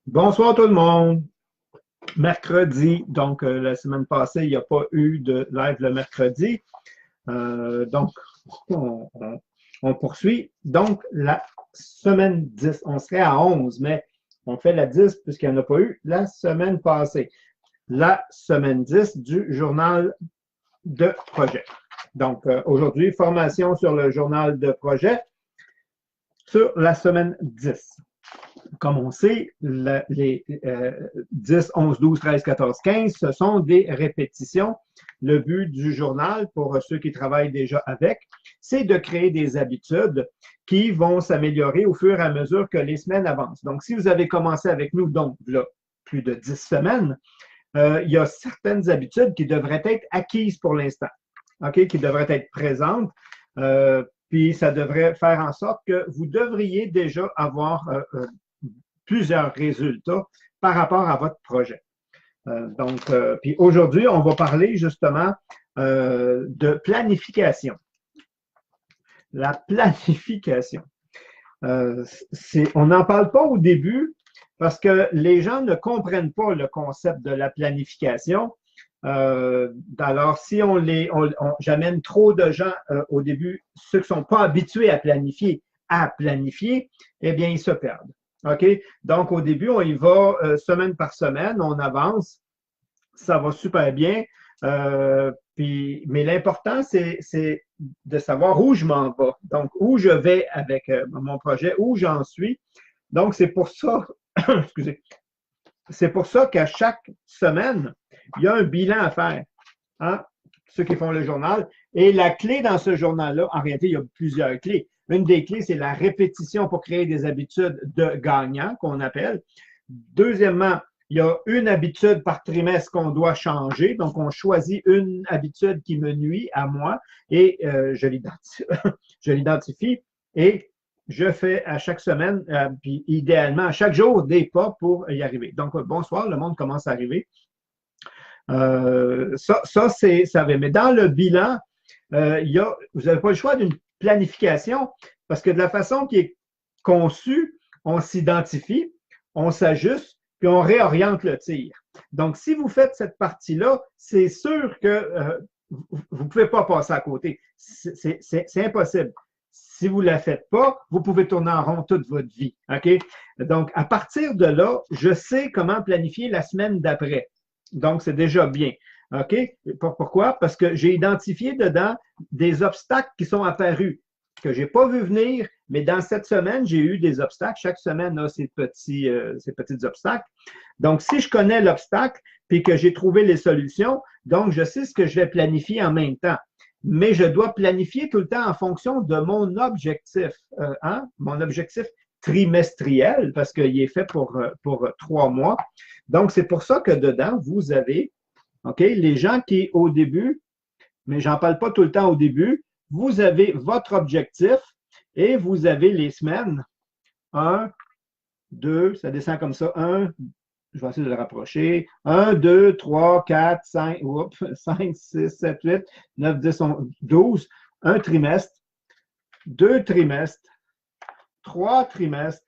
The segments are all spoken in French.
Bonsoir tout le monde. Mercredi, donc la semaine passée, il n'y a pas eu de live le mercredi. Donc, on, on- on poursuit. Donc, la semaine 10, on serait à 11, mais on fait la 10 puisqu'il n'y en a pas eu la semaine passée. La semaine 10 du journal de projet. Donc, aujourd'hui, formation sur le journal de projet sur la semaine 10. Comme on sait, les 10, 11, 12, 13, 14, 15, ce sont des répétitions. Le but du journal, pour ceux qui travaillent déjà avec, c'est de créer des habitudes qui vont s'améliorer au fur et à mesure que les semaines avancent. Donc, si vous avez commencé avec nous, donc là, plus de 10 semaines, il y a certaines habitudes qui devraient être acquises pour l'instant, OK, qui devraient être présentes. Puis ça devrait faire en sorte que vous devriez déjà avoir plusieurs résultats par rapport à votre projet. Puis aujourd'hui, on va parler justement de planification. La planification. On n'en parle pas au début parce que les gens ne comprennent pas le concept de la planification. Alors, si j'amène trop de gens au début, ceux qui ne sont pas habitués à planifier, eh bien, ils se perdent. OK? Donc, au début, on y va semaine par semaine, on avance, ça va super bien. Mais l'important, c'est de savoir où je m'en vais. Donc, où je vais avec mon projet, où j'en suis. Donc, c'est pour ça, excusez, c'est pour ça qu'à chaque semaine, il y a un bilan à faire. Hein? Ceux qui font le journal. Et la clé dans ce journal-là, en réalité, il y a plusieurs clés. Une des clés, c'est la répétition pour créer des habitudes de gagnant, qu'on appelle. Deuxièmement, il y a une habitude par trimestre qu'on doit changer. Donc, on choisit une habitude qui me nuit à moi et je l'identifie et je fais à chaque semaine, puis idéalement à chaque jour, des pas pour y arriver. Donc, bonsoir, le monde commence à arriver. Ça va. Mais dans le bilan, vous n'avez pas le choix d'une planification parce que de la façon qui est conçue, on s'identifie, on s'ajuste, puis on réoriente le tir. Donc, si vous faites cette partie-là, c'est sûr que vous ne pouvez pas passer à côté. C'est impossible. Si vous ne la faites pas, vous pouvez tourner en rond toute votre vie. OK? Donc, à partir de là, je sais comment planifier la semaine d'après. Donc, c'est déjà bien. OK? Pourquoi? Parce que j'ai identifié dedans des obstacles qui sont apparus, que je n'ai pas vu venir, mais dans cette semaine, j'ai eu des obstacles. Chaque semaine a ces petits obstacles. Donc, si je connais l'obstacle, puis que j'ai trouvé les solutions, donc je sais ce que je vais planifier en même temps. Mais je dois planifier tout le temps en fonction de mon objectif. Mon objectif trimestriel, parce qu'il est fait pour 3 mois. Donc, c'est pour ça que dedans, vous avez, OK, les gens qui, au début, mais j'en parle pas tout le temps au début, vous avez votre objectif et vous avez les semaines. 1, 2, ça descend comme ça. 1, je vais essayer de le rapprocher. 1, 2, 3, 4, 5, 5, 6, 7, 8, 9, 10, 11, 12. Un trimestre, 2 trimestres, 3 trimestres,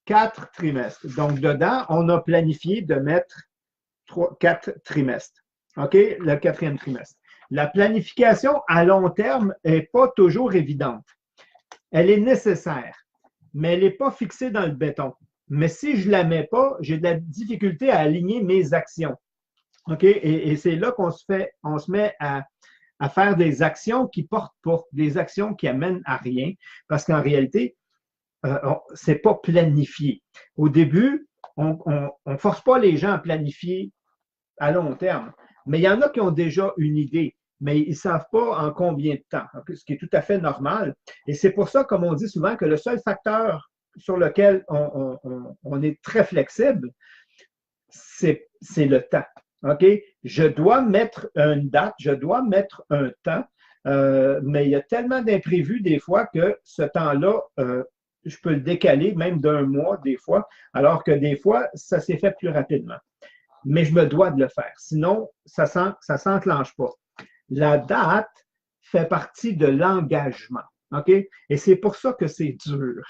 4 trimestres. Donc, dedans, on a planifié de mettre 4 trimestres. OK? Le 4e trimestre. La planification à long terme n'est pas toujours évidente. Elle est nécessaire, mais elle n'est pas fixée dans le béton. Mais si je ne la mets pas, j'ai de la difficulté à aligner mes actions. OK? Et c'est là qu'on se met à faire des actions qui portent pas, des actions qui amènent à rien, parce qu'en réalité, c'est pas planifié. Au début, on ne force pas les gens à planifier à long terme. Mais il y en a qui ont déjà une idée, mais ils ne savent pas en combien de temps, ce qui est tout à fait normal. Et c'est pour ça, comme on dit souvent, que le seul facteur sur lequel on est très flexible, c'est le temps. OK? Je dois mettre une date, je dois mettre un temps, mais il y a tellement d'imprévus des fois que ce temps-là, je peux le décaler même d'un mois des fois, alors que des fois, ça s'est fait plus rapidement. Mais je me dois de le faire. Sinon, ça s'enclenche pas. La date fait partie de l'engagement. OK? Et c'est pour ça que c'est dur.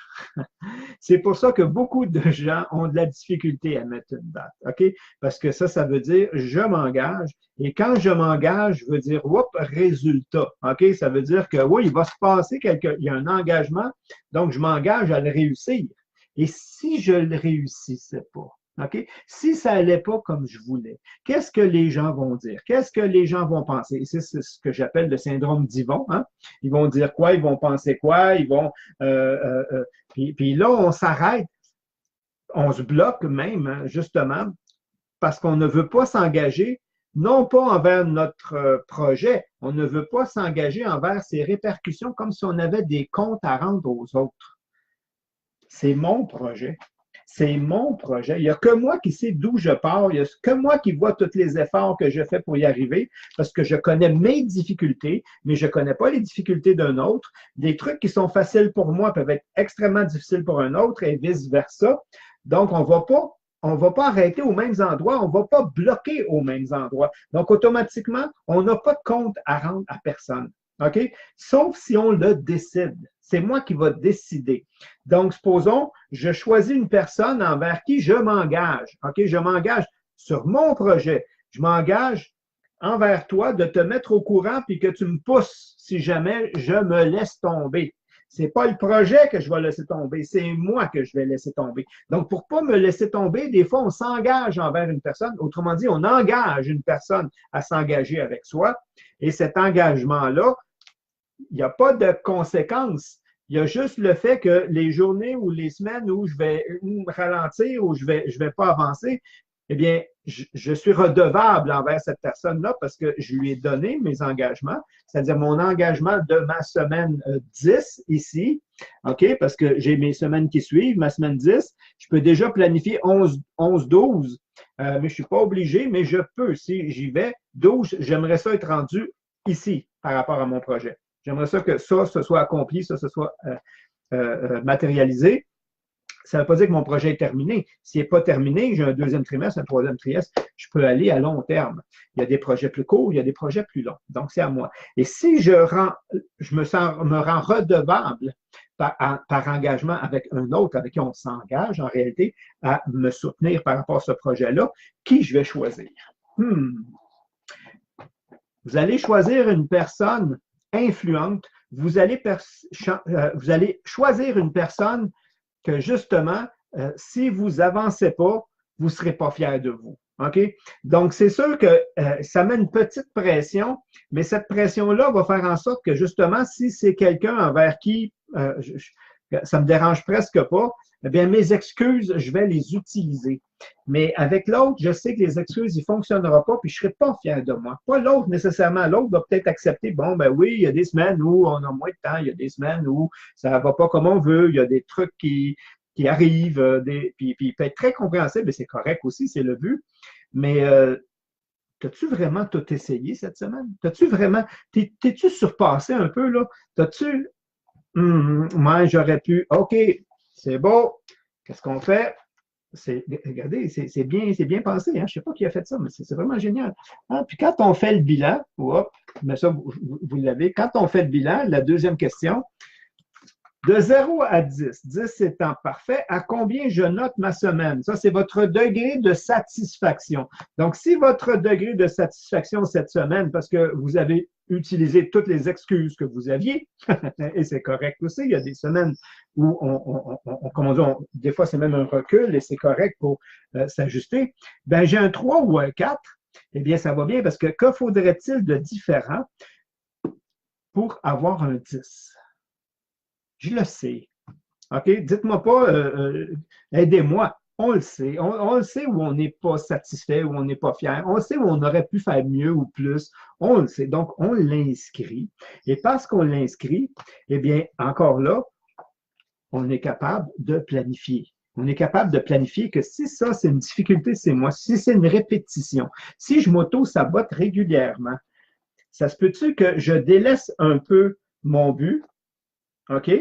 C'est pour ça que beaucoup de gens ont de la difficulté à mettre une date. OK? Parce que ça veut dire je m'engage. Et quand je m'engage, je veux dire, oups, résultat. OK? Ça veut dire que oui, il va se passer il y a un engagement, donc je m'engage à le réussir. Et si je ne le réussissais pas, OK? Si ça n'allait pas comme je voulais, qu'est-ce que les gens vont dire? Qu'est-ce que les gens vont penser? C'est ce que j'appelle le syndrome d'Yvon. Hein? Ils vont dire quoi? Ils vont penser quoi? Ils vont. Puis là, on s'arrête, on se bloque même, hein, justement, parce qu'on ne veut pas s'engager, non pas envers notre projet, on ne veut pas s'engager envers ses répercussions comme si on avait des comptes à rendre aux autres. C'est mon projet. C'est mon projet. Il n'y a que moi qui sais d'où je pars. Il n'y a que moi qui vois tous les efforts que je fais pour y arriver parce que je connais mes difficultés, mais je ne connais pas les difficultés d'un autre. Des trucs qui sont faciles pour moi peuvent être extrêmement difficiles pour un autre et vice-versa. Donc, on ne va pas arrêter aux mêmes endroits, on ne va pas bloquer aux mêmes endroits. Donc, automatiquement, on n'a pas de compte à rendre à personne. OK? Sauf si on le décide. C'est moi qui va décider. Donc, supposons, je choisis une personne envers qui je m'engage. OK? Je m'engage sur mon projet. Je m'engage envers toi de te mettre au courant puis que tu me pousses si jamais je me laisse tomber. C'est pas le projet que je vais laisser tomber, c'est moi que je vais laisser tomber. Donc, pour pas me laisser tomber, des fois, on s'engage envers une personne. Autrement dit, on engage une personne à s'engager avec soi. Et cet engagement-là, il n'y a pas de conséquences. Il y a juste le fait que les journées ou les semaines où je vais ralentir ou je vais pas avancer, eh bien, je suis redevable envers cette personne-là parce que je lui ai donné mes engagements, c'est-à-dire mon engagement de ma semaine 10 ici, OK, parce que j'ai mes semaines qui suivent, ma semaine 10, je peux déjà planifier 11-12, mais je ne suis pas obligé, mais je peux, si j'y vais, 12, j'aimerais ça être rendu ici par rapport à mon projet. J'aimerais ça que ça se soit accompli, ça se soit matérialisé. Ça ne veut pas dire que mon projet est terminé. S'il n'est pas terminé, j'ai un deuxième trimestre, un troisième trimestre, je peux aller à long terme. Il y a des projets plus courts, il y a des projets plus longs. Donc, c'est à moi. Et si je me rends redevable par engagement avec un autre avec qui on s'engage en réalité à me soutenir par rapport à ce projet-là, qui je vais choisir? Vous allez choisir une personne influente. Vous allez choisir une personne que justement, si vous avancez pas, vous ne serez pas fier de vous. OK? Donc, c'est sûr que ça met une petite pression, mais cette pression-là va faire en sorte que justement, si c'est quelqu'un envers qui ça ne me dérange presque pas, eh bien, mes excuses, je vais les utiliser. Mais avec l'autre, je sais que les excuses, ils ne fonctionneront pas, puis je ne serai pas fier de moi. Pas l'autre nécessairement. L'autre va peut-être accepter, bon, ben oui, il y a des semaines où on a moins de temps, il y a des semaines où ça ne va pas comme on veut, il y a des trucs qui arrivent, puis il peut être très compréhensible, et c'est correct aussi, c'est le but. Mais t'as-tu vraiment tout essayé cette semaine? T'as-tu vraiment, t'es-tu surpassé un peu, là? T'as-tu, moi, j'aurais pu, OK, c'est beau, qu'est-ce qu'on fait? Regardez, c'est bien pensé, hein? Je ne sais pas qui a fait ça, mais c'est vraiment génial. Hein? Puis quand on fait le bilan, mais ça, vous l'avez, quand on fait le bilan, la deuxième question, de 0 à 10, 10 étant parfait, à combien je note ma semaine? Ça, c'est votre degré de satisfaction. Donc, si votre degré de satisfaction cette semaine, parce que vous avez utilisé toutes les excuses que vous aviez, et c'est correct aussi, il y a des semaines où comment dire, des fois c'est même un recul et c'est correct pour s'ajuster, ben j'ai un 3 ou un 4, eh bien ça va bien parce que faudrait-il de différent pour avoir un 10? Je le sais. OK? Dites-moi pas, aidez-moi. On le sait. On le sait où on n'est pas satisfait, où on n'est pas fier. On le sait où on aurait pu faire mieux ou plus. On le sait. Donc, on l'inscrit. Et parce qu'on l'inscrit, eh bien, encore là, on est capable de planifier. On est capable de planifier que si ça, c'est une difficulté, c'est moi. Si c'est une répétition, si je m'auto-sabote régulièrement, ça se peut-tu que je délaisse un peu mon but, OK?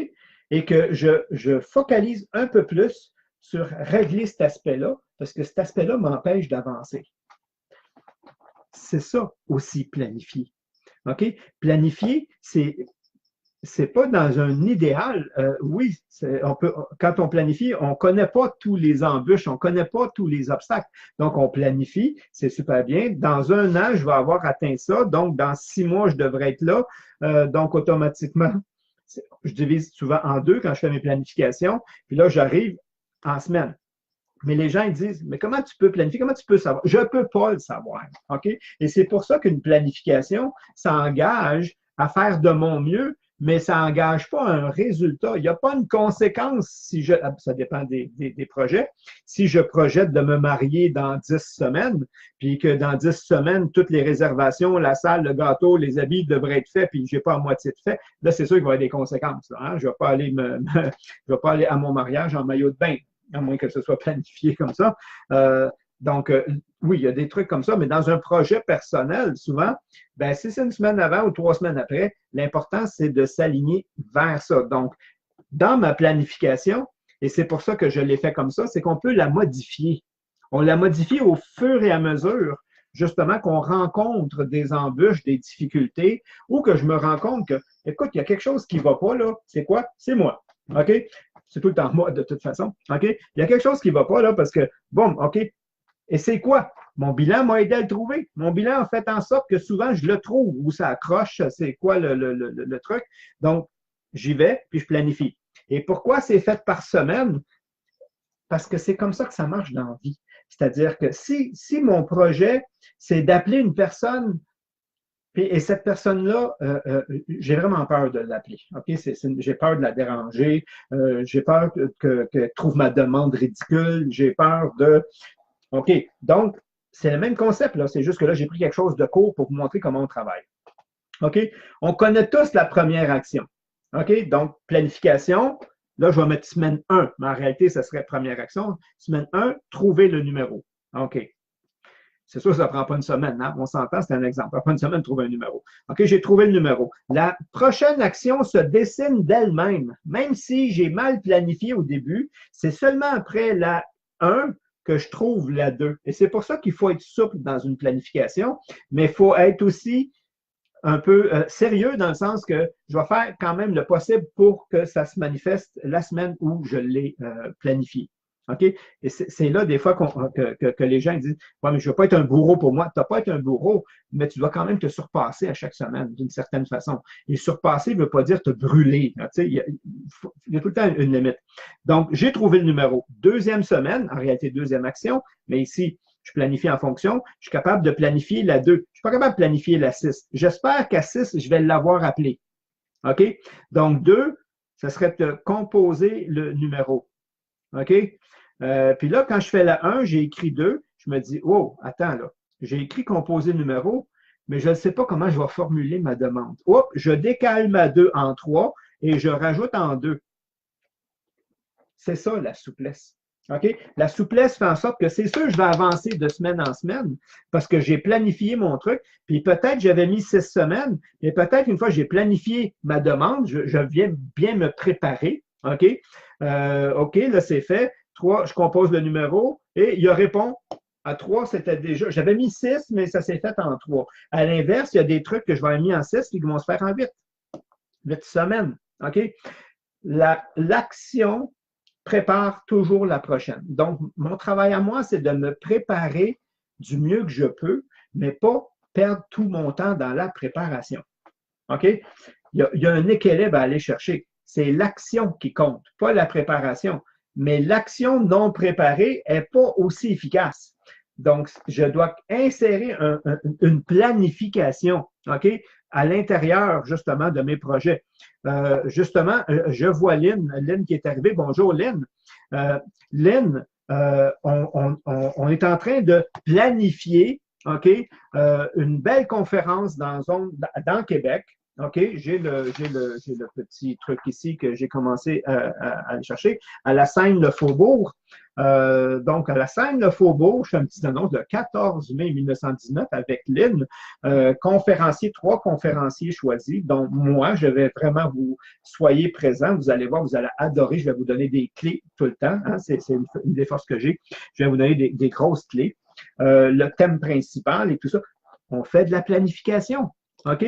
Et que je focalise un peu plus sur régler cet aspect-là, parce que cet aspect-là m'empêche d'avancer. C'est ça aussi, planifier. OK? Planifier, c'est c'est pas dans un idéal. Oui, on peut, quand on planifie, on connaît pas tous les embûches, on connaît pas tous les obstacles. Donc, on planifie, c'est super bien. Dans un an, je vais avoir atteint ça. Donc, dans 6 mois, je devrais être là. Donc, automatiquement, je divise souvent en deux quand je fais mes planifications. Puis là, j'arrive en semaine. Mais les gens ils disent, mais comment tu peux planifier? Comment tu peux savoir? Je ne peux pas le savoir. OK? Et c'est pour ça qu'une planification, ça engage à faire de mon mieux, mais ça n'engage pas un résultat. Il n'y a pas une conséquence si je, ça dépend des projets. Si je projette de me marier dans 10 semaines, puis que dans 10 semaines, toutes les réservations, la salle, le gâteau, les habits devraient être faits, puis je n'ai pas à moitié de fait, là, c'est sûr qu'il va y avoir des conséquences. Là, hein? Je ne vais pas aller je vais pas aller à mon mariage en maillot de bain, à moins que ce soit planifié comme ça. Donc, oui, il y a des trucs comme ça, mais dans un projet personnel, souvent, ben, si c'est une semaine avant ou 3 semaines après, l'important, c'est de s'aligner vers ça. Donc, dans ma planification, et c'est pour ça que je l'ai fait comme ça, c'est qu'on peut la modifier. On la modifie au fur et à mesure, justement, qu'on rencontre des embûches, des difficultés, ou que je me rends compte que, écoute, il y a quelque chose qui ne va pas là. C'est quoi? C'est moi. OK? C'est tout le temps moi, de toute façon. OK? Il y a quelque chose qui ne va pas là parce que, bon, OK. Et c'est quoi? Mon bilan m'a aidé à le trouver. Mon bilan a fait en sorte que souvent, je le trouve où ça accroche, c'est quoi le truc. Donc, j'y vais, puis je planifie. Et pourquoi c'est fait par semaine? Parce que c'est comme ça que ça marche dans la vie. C'est-à-dire que si mon projet, c'est d'appeler une personne, et cette personne-là, j'ai vraiment peur de l'appeler. Okay? J'ai peur de la déranger, j'ai peur qu'elle trouve ma demande ridicule, j'ai peur de... OK, donc, c'est le même concept, là. C'est juste que là, j'ai pris quelque chose de court pour vous montrer comment on travaille. OK? On connaît tous la première action. OK? Donc, planification. Là, je vais mettre semaine 1, mais en réalité, ce serait première action. Semaine 1, trouver le numéro. OK. C'est sûr, ça ne prend pas une semaine. Hein? On s'entend, c'est un exemple. Ça prend pas une semaine de trouver un numéro. OK, j'ai trouvé le numéro. La prochaine action se dessine d'elle-même. Même si j'ai mal planifié au début, c'est seulement après la 1 que je trouve la 2. Et c'est pour ça qu'il faut être souple dans une planification, mais il faut être aussi un peu sérieux dans le sens que je vais faire quand même le possible pour que ça se manifeste la semaine où je l'ai planifié. OK? Et c'est là, des fois, que les gens disent ouais, mais je ne veux pas être un bourreau pour moi. Tu n'as pas être un bourreau, mais tu dois quand même te surpasser à chaque semaine, d'une certaine façon. Et surpasser ne veut pas dire te brûler. Il y a tout le temps une limite. Donc, j'ai trouvé le numéro. Deuxième semaine, en réalité, deuxième action, mais ici, je planifie en fonction, je suis capable de planifier la 2. Je ne suis pas capable de planifier la 6. J'espère qu'à 6, je vais l'avoir appelé. OK? Donc, 2, ce serait de composer le numéro. OK? Puis là, quand je fais la 1, j'ai écrit 2. Je me dis, oh, attends, là. J'ai écrit composer le numéro, mais je ne sais pas comment je vais formuler ma demande. Oh, je décale ma 2 en 3 et je rajoute en 2. C'est ça, la souplesse. OK? La souplesse fait en sorte que c'est sûr, je vais avancer de semaine en semaine parce que j'ai planifié mon truc. Puis peut-être j'avais mis 6 semaines, mais peut-être une fois que j'ai planifié ma demande, je viens bien me préparer. OK? OK, là, c'est fait. 3, je compose le numéro et il répond à 3, c'était déjà. J'avais mis 6, mais ça s'est fait en 3. À l'inverse, il y a des trucs que je vais avoir mis en 6 qui vont se faire en 8. 8 semaines. OK? L'action prépare toujours la prochaine. Donc, mon travail à moi, c'est de me préparer du mieux que je peux, mais pas perdre tout mon temps dans la préparation. OK? Il y a un équilibre à aller chercher. C'est l'action qui compte, pas la préparation. Mais l'action non préparée n'est pas aussi efficace. Donc, je dois insérer une planification, OK, à l'intérieur, justement, de mes projets. Justement, je vois Lynn qui est arrivée. Bonjour, Lynn. Lynn, on est en train de planifier, OK, une belle conférence dans Québec. OK, j'ai le petit truc ici que j'ai commencé à aller chercher. À la scène Le Faubourg. Donc, à la scène Le Faubourg, je fais une petite annonce le 14 mai 1919 avec Lynn, 3 conférenciers choisis. Donc, moi, je vais vraiment soyez présents. Vous allez voir, vous allez adorer. Je vais vous donner des clés tout le temps. Hein, c'est une des forces que j'ai. Je vais vous donner des grosses clés. Le thème principal et tout ça. On fait de la planification. OK?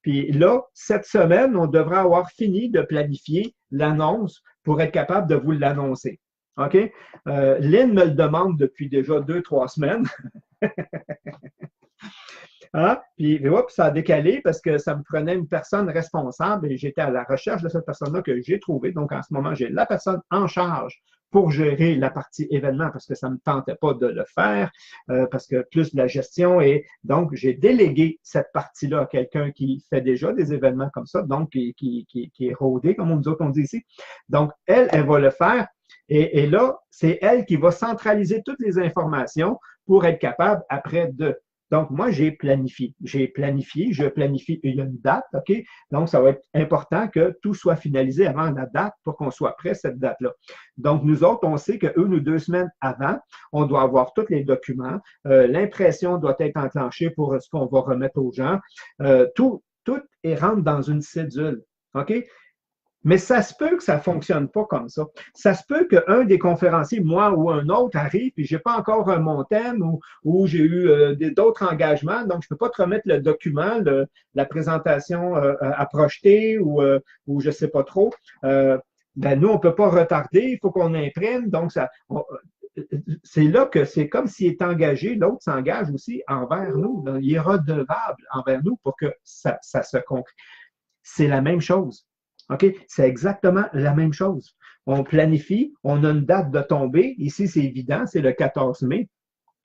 Puis là, cette semaine, on devrait avoir fini de planifier l'annonce pour être capable de vous l'annoncer. OK? Lynn me le demande depuis déjà 2, 3 semaines. Hein? Puis, hop, ça a décalé parce que ça me prenait une personne responsable et j'étais à la recherche de cette personne-là que j'ai trouvée. Donc, en ce moment, j'ai la personne en charge pour gérer la partie événement parce que ça ne me tentait pas de le faire, parce que plus de la gestion et donc j'ai délégué cette partie-là à quelqu'un qui fait déjà des événements comme ça, donc qui est rodé, comme nous autres on dit ici. Donc, elle va le faire et là, c'est elle qui va centraliser toutes les informations pour être capable après de donc, moi, j'ai planifié. Je planifie, il y a une date, OK? Donc, ça va être important que tout soit finalisé avant la date pour qu'on soit prêt cette date-là. Donc, nous autres, on sait qu'une ou 2 semaines avant, on doit avoir tous les documents. L'impression doit être enclenchée pour ce qu'on va remettre aux gens. Tout est rentre dans une cédule, OK? Mais ça se peut que ça ne fonctionne pas comme ça. Ça se peut qu'un des conférenciers, moi ou un autre, arrive et je n'ai pas encore mon thème ou j'ai eu d'autres engagements, donc je ne peux pas te remettre le document, la présentation à projeter ou je ne sais pas trop. Ben nous, on ne peut pas retarder, il faut qu'on imprime. Donc, c'est là que c'est comme s'il est engagé, l'autre s'engage aussi envers nous. Il est redevable envers nous pour que ça se concrétise. C'est la même chose. OK? C'est exactement la même chose. On planifie, on a une date de tombée. Ici, c'est évident, c'est le 14 mai.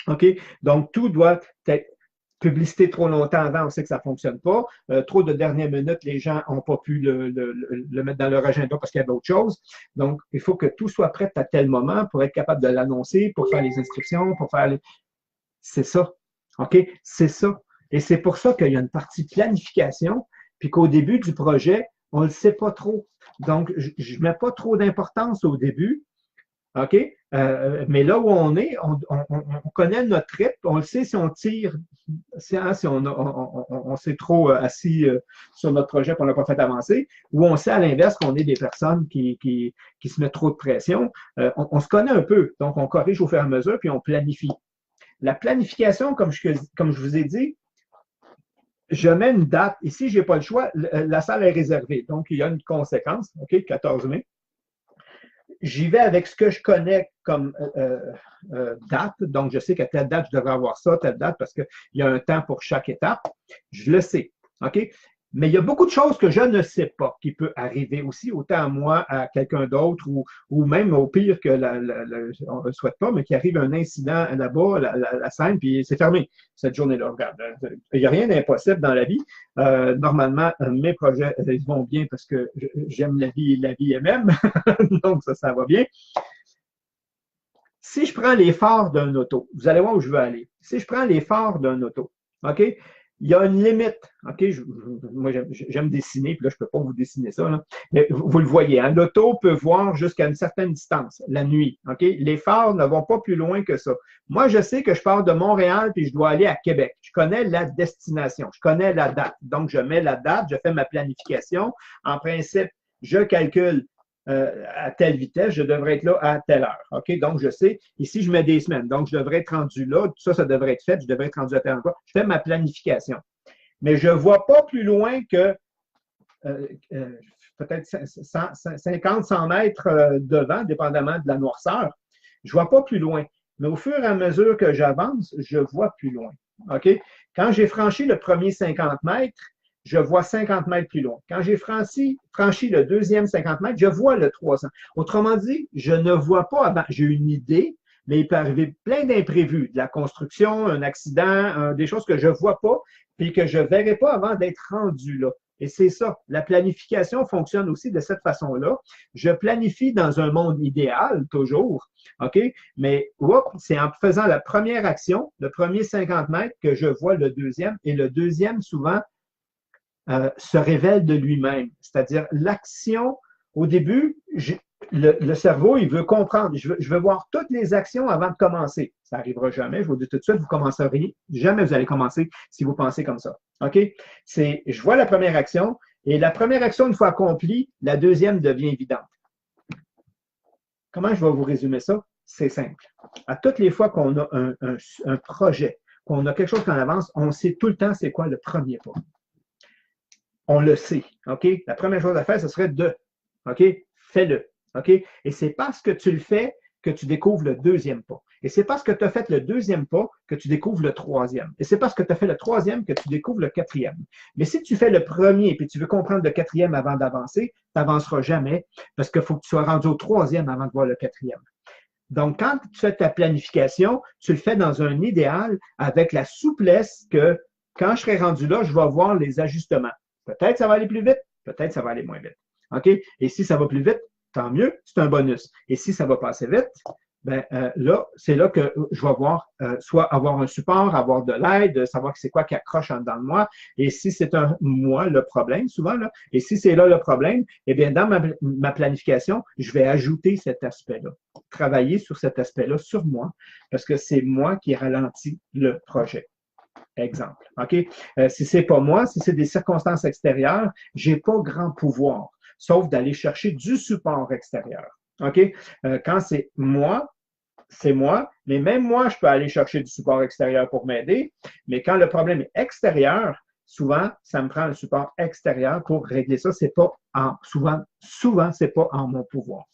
OK? Donc, tout doit être publicité trop longtemps avant, on sait que ça ne fonctionne pas. Trop de dernière minute, les gens n'ont pas pu le mettre dans leur agenda parce qu'il y avait autre chose. Donc, il faut que tout soit prêt à tel moment pour être capable de l'annoncer, pour faire les inscriptions, pour faire les... C'est ça. OK? C'est ça. Et c'est pour ça qu'il y a une partie planification, puis qu'au début du projet, on ne le sait pas trop. Donc, je ne mets pas trop d'importance au début. OK? Mais là où on est, on connaît notre rythme, on le sait si on tire, si on s'est trop assis sur notre projet qu'on n'a pas fait avancer, ou on sait à l'inverse qu'on est des personnes qui se mettent trop de pression. On se connaît un peu, donc on corrige au fur et à mesure, puis on planifie. La planification, comme je vous ai dit, je mets une date. Ici, je n'ai pas le choix. La salle est réservée. Donc, il y a une conséquence. OK, 14 mai. J'y vais avec ce que je connais comme date. Donc, je sais qu'à telle date, je devrais avoir ça, telle date, parce qu'il y a un temps pour chaque étape. Je le sais. OK? Mais il y a beaucoup de choses que je ne sais pas qui peut arriver aussi, autant à moi, à quelqu'un d'autre, ou même au pire que on ne le souhaite pas, mais qu'il arrive un incident là-bas, la scène, puis c'est fermé cette journée-là. Regarde, il n'y a rien d'impossible dans la vie. Normalement, mes projets ils vont bien parce que j'aime la vie est même. Donc, ça va bien. Si je prends les phares d'un auto, vous allez voir où je veux aller. Si je prends les phares d'un auto, OK? Il y a une limite. OK? Moi, j'aime dessiner, puis là, je ne peux pas vous dessiner ça. Là. Mais vous le voyez, hein? L'auto peut voir jusqu'à une certaine distance, la nuit. OK? Les phares ne vont pas plus loin que ça. Moi, je sais que je pars de Montréal, puis je dois aller à Québec. Je connais la destination, je connais la date. Donc, je mets la date, je fais ma planification. En principe, je calcule à telle vitesse, je devrais être là à telle heure. OK? Donc, je sais, ici, je mets des semaines. Donc, je devrais être rendu là. Tout ça, ça devrait être fait. Je devrais être rendu à tel endroit. Je fais ma planification. Mais je ne vois pas plus loin que peut-être 50, 100 mètres devant, dépendamment de la noirceur. Je ne vois pas plus loin. Mais au fur et à mesure que j'avance, je vois plus loin. OK? Quand j'ai franchi le premier 50 mètres, je vois 50 mètres plus loin. Quand j'ai franchi le deuxième 50 mètres, je vois le 300. Autrement dit, je ne vois pas avant. J'ai une idée, mais il peut arriver plein d'imprévus, de la construction, un accident, des choses que je ne vois pas, puis que je ne verrai pas avant d'être rendu là. Et c'est ça. La planification fonctionne aussi de cette façon-là. Je planifie dans un monde idéal, toujours, OK? Mais c'est en faisant la première action, le premier 50 mètres, que je vois le deuxième. Et le deuxième, souvent, se révèle de lui-même. C'est-à-dire, l'action, au début, le cerveau, il veut comprendre. Je veux voir toutes les actions avant de commencer. Ça n'arrivera jamais. Je vous dis tout de suite, vous ne commencerez jamais, vous allez commencer si vous pensez comme ça. OK? Je vois la première action et la première action, une fois accomplie, la deuxième devient évidente. Comment je vais vous résumer ça? C'est simple. À toutes les fois qu'on a un projet, qu'on a quelque chose qu'on avance, on sait tout le temps c'est quoi le premier pas. on le sait. OK? La première chose à faire, ce serait de. OK? Fais-le. OK? Et c'est parce que tu le fais que tu découvres le deuxième pas. Et c'est parce que tu as fait le deuxième pas que tu découvres le troisième. Et c'est parce que tu as fait le troisième que tu découvres le quatrième. Mais si tu fais le premier et tu veux comprendre le quatrième avant d'avancer, tu n'avanceras jamais parce qu'il faut que tu sois rendu au troisième avant de voir le quatrième. Donc, quand tu fais ta planification, tu le fais dans un idéal avec la souplesse que quand je serai rendu là, je vais voir les ajustements. Peut-être ça va aller plus vite, peut-être ça va aller moins vite. OK? Et si ça va plus vite, tant mieux, c'est un bonus. Et si ça va passer vite, ben là, c'est là que je vais voir soit avoir un support, avoir de l'aide, savoir c'est quoi qui accroche en dedans de moi. Et si c'est un moi le problème, souvent, là, et si c'est là le problème, eh bien, dans ma planification, je vais ajouter cet aspect-là. Travailler sur cet aspect-là, sur moi, parce que c'est moi qui ralentit le projet. Exemple. OK? Si c'est pas moi, si c'est des circonstances extérieures, j'ai pas grand pouvoir, sauf d'aller chercher du support extérieur. OK? Quand c'est moi, mais même moi, je peux aller chercher du support extérieur pour m'aider, mais quand le problème est extérieur, souvent, ça me prend un support extérieur pour régler ça. C'est pas souvent, c'est pas en mon pouvoir.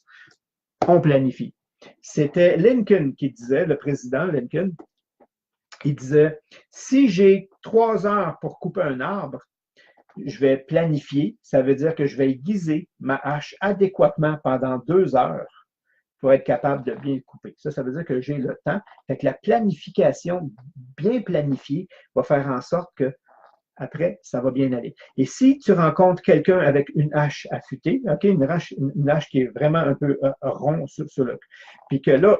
On planifie. C'était Lincoln qui disait, le président Lincoln, il disait, si j'ai 3 heures pour couper un arbre, je vais planifier, ça veut dire que je vais aiguiser ma hache adéquatement pendant 2 heures pour être capable de bien couper. Ça veut dire que j'ai le temps. Fait que la planification bien planifiée va faire en sorte que après, ça va bien aller. Et si tu rencontres quelqu'un avec une hache affûtée, OK, une hache qui est vraiment un peu rond sur le... Puis que là,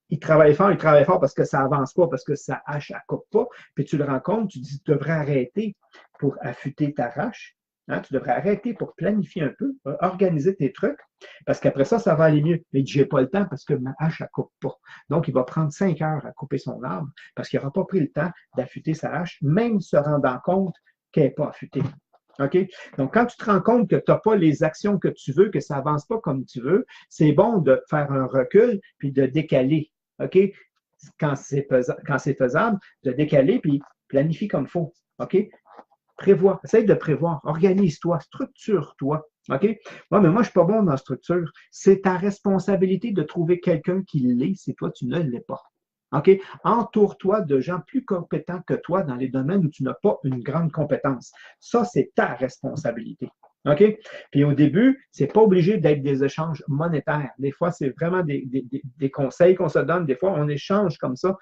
il travaille fort parce que ça avance pas, parce que sa hache, elle coupe pas. Puis tu le rencontres, tu dis, tu devrais arrêter pour affûter ta hache. Hein, tu devrais arrêter pour planifier un peu, organiser tes trucs, parce qu'après ça, ça va aller mieux. Mais j'ai pas le temps parce que ma hache, elle coupe pas. Donc, il va prendre 5 heures à couper son arbre parce qu'il n'aura pas pris le temps d'affûter sa hache, même se rendant compte qu'elle n'est pas affûtée. OK? Donc, quand tu te rends compte que tu n'as pas les actions que tu veux, que ça avance pas comme tu veux, c'est bon de faire un recul puis de décaler. OK? Quand c'est faisable, de décaler puis planifie comme il faut. OK? Prévois, essaye de prévoir, organise-toi, structure-toi. OK? Ouais, mais moi, je ne suis pas bon dans la structure. C'est ta responsabilité de trouver quelqu'un qui l'est si toi, tu ne l'es pas. OK? Entoure-toi de gens plus compétents que toi dans les domaines où tu n'as pas une grande compétence. Ça, c'est ta responsabilité. OK? Puis au début, c'est pas obligé d'être des échanges monétaires. Des fois, c'est vraiment des conseils qu'on se donne. Des fois, on échange comme ça.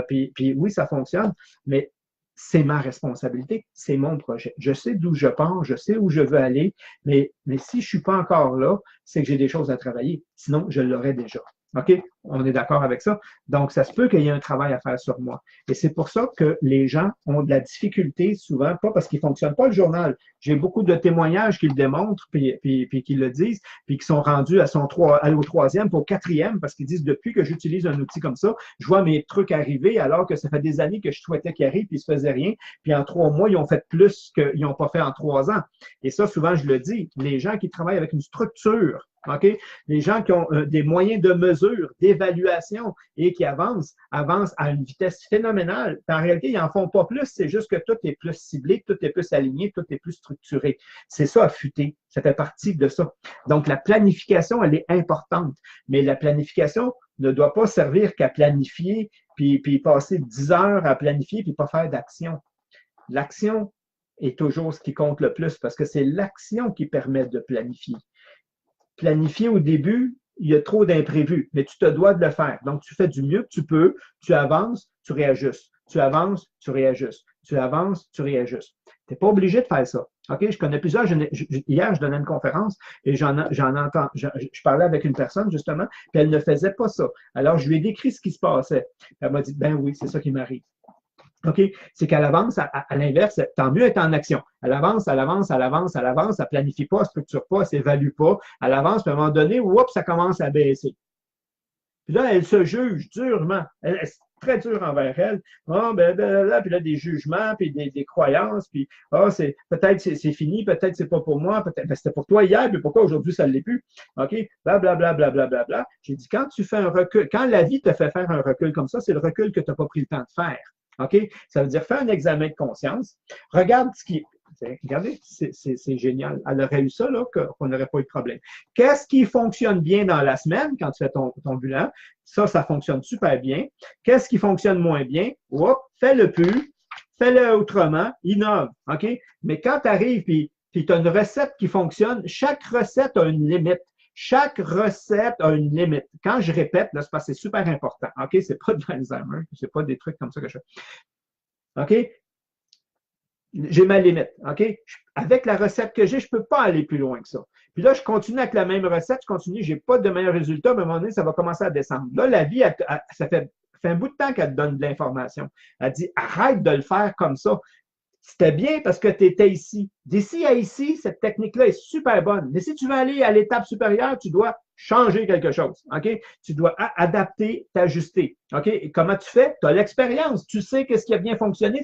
Puis oui, ça fonctionne, mais c'est ma responsabilité, c'est mon projet. Je sais d'où je pars, je sais où je veux aller, mais si je ne suis pas encore là, c'est que j'ai des choses à travailler. Sinon, je l'aurais déjà. OK? On est d'accord avec ça? Donc, ça se peut qu'il y ait un travail à faire sur moi. Et c'est pour ça que les gens ont de la difficulté souvent, pas parce qu'ils ne fonctionnent pas le journal. J'ai beaucoup de témoignages qui le démontrent, puis qui le disent, puis qui sont rendus au troisième, puis au quatrième, parce qu'ils disent, depuis que j'utilise un outil comme ça, je vois mes trucs arriver, alors que ça fait des années que je souhaitais qu'ils arrivent, puis ils ne se faisaient rien. Puis en 3 mois, ils ont fait plus qu'ils n'ont pas fait en 3 ans. Et ça, souvent, je le dis, les gens qui travaillent avec une structure, OK? Les gens qui ont des moyens de mesure, d'évaluation et qui avancent à une vitesse phénoménale. En réalité, ils n'en font pas plus, c'est juste que tout est plus ciblé, tout est plus aligné, tout est plus structuré. C'est ça, affûter. Ça fait partie de ça. Donc, la planification, elle est importante. Mais la planification ne doit pas servir qu'à planifier, puis passer 10 heures à planifier, puis pas faire d'action. L'action est toujours ce qui compte le plus parce que c'est l'action qui permet de planifier. Planifier au début, il y a trop d'imprévus, mais tu te dois de le faire. Donc, tu fais du mieux que tu peux, tu avances, tu réajustes. Tu avances, tu réajustes. Tu avances, tu réajustes. Tu n'es pas obligé de faire ça. OK? Je connais plusieurs. Hier, je donnais une conférence et je parlais avec une personne, justement, puis elle ne faisait pas ça. Alors, je lui ai décrit ce qui se passait. Elle m'a dit, ben oui, c'est ça qui m'arrive. OK? C'est qu'elle avance, à l'inverse, tant mieux être en action. Elle avance, elle avance, elle avance, elle avance, elle planifie pas, elle structure pas, elle s'évalue pas. Elle avance, puis à un moment donné, oups, ça commence à baisser. Puis là, elle se juge durement. Elle est très dure envers elle. Ah, puis là, des jugements, puis des croyances, puis peut-être c'est fini, peut-être c'est pas pour moi, peut-être c'était pour toi hier, puis pourquoi aujourd'hui ça ne l'est plus? OK? Blablabla, blablabla. Bla. J'ai dit, quand tu fais un recul, quand la vie te fait faire un recul comme ça, c'est le recul que tu n'as pas pris le temps de faire. OK? Ça veut dire, fais un examen de conscience. Regarde Regardez, c'est génial. Elle aurait eu ça, là, qu'on n'aurait pas eu de problème. Qu'est-ce qui fonctionne bien dans la semaine quand tu fais ton bilan? Ça fonctionne super bien. Qu'est-ce qui fonctionne moins bien? Hop, fais-le plus, fais-le autrement, innove. OK? Mais quand tu arrives puis tu as une recette qui fonctionne, chaque recette a une limite. Chaque recette a une limite. Quand je répète, là, c'est parce que c'est super important. OK? C'est pas de l'Alzheimer, c'est pas des trucs comme ça que je fais. OK? J'ai ma limite. OK? Avec la recette que j'ai, je ne peux pas aller plus loin que ça. Puis là, je continue avec la même recette, je continue, je n'ai pas de meilleurs résultats, mais à un moment donné, ça va commencer à descendre. Là, la vie, ça fait un bout de temps qu'elle te donne de l'information. Elle dit, arrête de le faire comme ça. C'était bien parce que tu étais ici. D'ici à ici, cette technique-là est super bonne. Mais si tu veux aller à l'étape supérieure, tu dois changer quelque chose. OK? Tu dois adapter, t'ajuster. OK? Et comment tu fais? Tu as l'expérience. Tu sais qu'est-ce qui a bien fonctionné.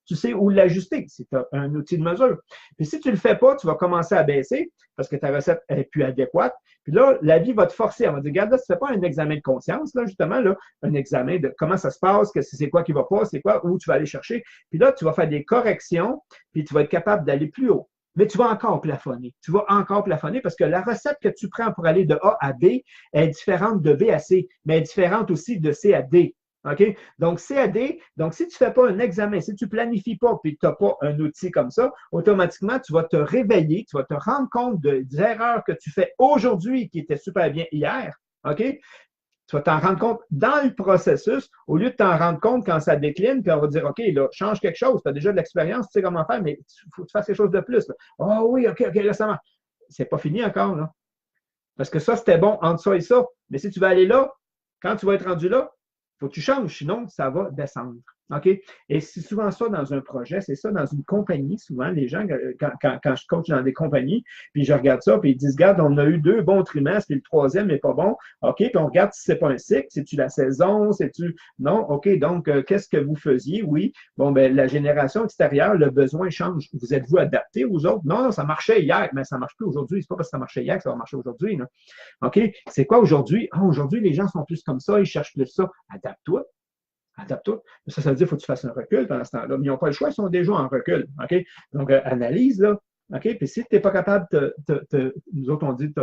Tu sais où l'ajuster. C'est un outil de mesure. Puis si tu ne le fais pas, tu vas commencer à baisser parce que ta recette est plus adéquate. Puis là, la vie va te forcer. Elle va dire, regarde, là, ce n'est pas un examen de conscience, là, justement, là, un examen de comment ça se passe, que c'est quoi qui va pas, c'est quoi, où tu vas aller chercher. Puis là, tu vas faire des corrections, puis tu vas être capable d'aller plus haut. Mais tu vas encore plafonner. Tu vas encore plafonner parce que la recette que tu prends pour aller de A à B est différente de B à C, mais est différente aussi de C à D. OK? Donc, C à D, donc si tu ne fais pas un examen, si tu ne planifies pas puis tu n'as pas un outil comme ça, automatiquement, tu vas te réveiller, tu vas te rendre compte des erreurs que tu fais aujourd'hui qui étaient super bien hier. OK? Tu vas t'en rendre compte dans le processus, au lieu de t'en rendre compte quand ça décline, puis on va dire, OK, là, change quelque chose, tu as déjà de l'expérience, tu sais comment faire, mais il faut que tu fasses quelque chose de plus. Oh oui, OK, là, ça marche. C'est pas fini encore, là. Parce que ça, c'était bon entre ça et ça. Mais si tu vas aller là, quand tu vas être rendu là, il faut que tu changes, sinon ça va descendre. OK? Et c'est souvent ça dans un projet, c'est ça dans une compagnie, souvent, les gens, quand je coach dans des compagnies, puis je regarde ça, puis ils disent, regarde, on a eu 2 bons trimestres, puis le troisième n'est pas bon. OK, puis on regarde si c'est pas un cycle, c'est-tu la saison, c'est-tu. Non, OK, donc, qu'est-ce que vous faisiez? Oui, bon, ben, la génération extérieure, le besoin change. Vous êtes-vous adapté aux autres? Non, ça marchait hier, mais ça ne marche plus aujourd'hui. C'est pas parce que ça marchait hier que ça va marcher aujourd'hui. OK, c'est quoi aujourd'hui? Ah, aujourd'hui, les gens sont plus comme ça, ils cherchent plus ça. Adapte-toi. Adapte-toi. Ça veut dire qu'il faut que tu fasses un recul pendant ce temps-là. Mais ils n'ont pas le choix, ils sont déjà en recul. OK? Donc, analyse, là. OK? Puis si tu n'es pas capable nous autres, on dit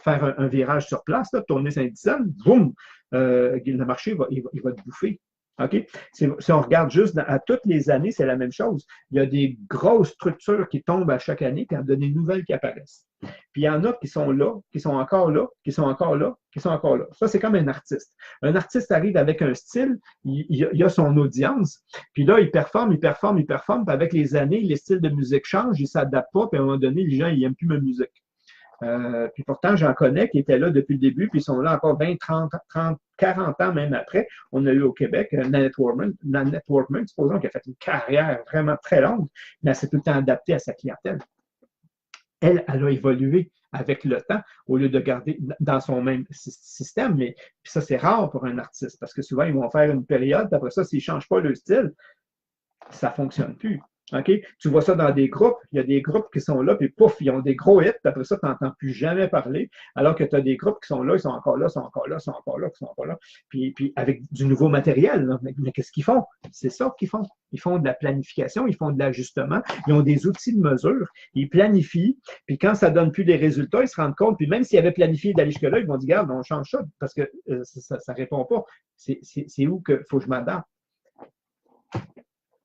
faire un virage sur place, là, tourner Saint-Dixon, boum, le marché, il va te bouffer. OK? Si on regarde juste à toutes les années, c'est la même chose. Il y a des grosses structures qui tombent à chaque année, puis il y a des nouvelles qui apparaissent. Puis il y en a qui sont là, qui sont encore là, qui sont encore là, qui sont encore là. Ça, c'est comme un artiste. Un artiste arrive avec un style, il a son audience, puis là, il performe, puis avec les années, les styles de musique changent, ils ne s'adaptent pas, puis à un moment donné, les gens, ils n'aiment plus ma musique. Puis pourtant, j'en connais qui étaient là depuis le début, puis ils sont là encore 20, 30, 40 ans même après. On a eu au Québec Nanette Workman, supposons qu'elle a fait une carrière vraiment très longue, mais elle s'est tout le temps adaptée à sa clientèle. Elle a évolué avec le temps au lieu de garder dans son même système. Mais puis ça, c'est rare pour un artiste parce que souvent, ils vont faire une période, après ça, s'ils ne changent pas le style, ça ne fonctionne plus. OK? Tu vois ça dans des groupes. Il y a des groupes qui sont là, puis pouf, ils ont des gros hits. Après ça, tu n'entends plus jamais parler. Alors que tu as des groupes qui sont là, ils sont encore là, sont encore là, sont encore là, sont encore là. Puis avec du nouveau matériel. Là. Mais qu'est-ce qu'ils font? C'est ça qu'ils font. Ils font de la planification, ils font de l'ajustement. Ils ont des outils de mesure. Ils planifient. Puis quand ça ne donne plus les résultats, ils se rendent compte. Puis même s'ils avaient planifié d'aller jusque-là, ils vont dire, regarde, on change ça parce que ça ne répond pas. C'est où qu'il faut que je m'adapte? Il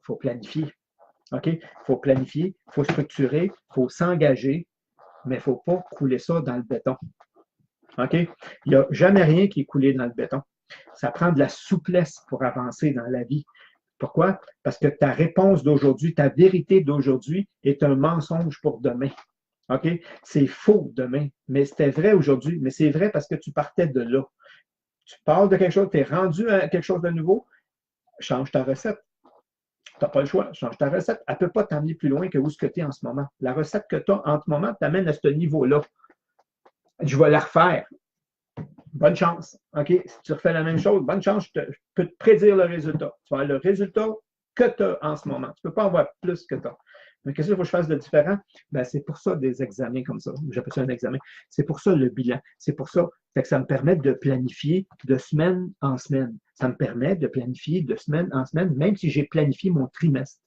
faut planifier. OK? Il faut planifier, il faut structurer, il faut s'engager, mais il ne faut pas couler ça dans le béton. OK? Il n'y a jamais rien qui est coulé dans le béton. Ça prend de la souplesse pour avancer dans la vie. Pourquoi? Parce que ta réponse d'aujourd'hui, ta vérité d'aujourd'hui est un mensonge pour demain. OK? C'est faux demain, mais c'était vrai aujourd'hui, mais c'est vrai parce que tu partais de là. Tu parles de quelque chose, tu es rendu à quelque chose de nouveau, change ta recette. Tu n'as pas le choix. Change ta recette. Elle ne peut pas t'amener plus loin que où ce que tu es en ce moment. La recette que tu as en ce moment t'amène à ce niveau-là. Je vais la refaire. Bonne chance. OK? Si tu refais la même chose, bonne chance, je peux te prédire le résultat. Tu vas avoir le résultat que tu as en ce moment. Tu ne peux pas avoir plus que tu as. Mais qu'est-ce qu'il faut que je fasse de différent? Ben, c'est pour ça des examens comme ça. J'appelle ça un examen. C'est pour ça le bilan. C'est pour ça que ça me permet de planifier de semaine en semaine. Ça me permet de planifier de semaine en semaine, même si j'ai planifié mon trimestre.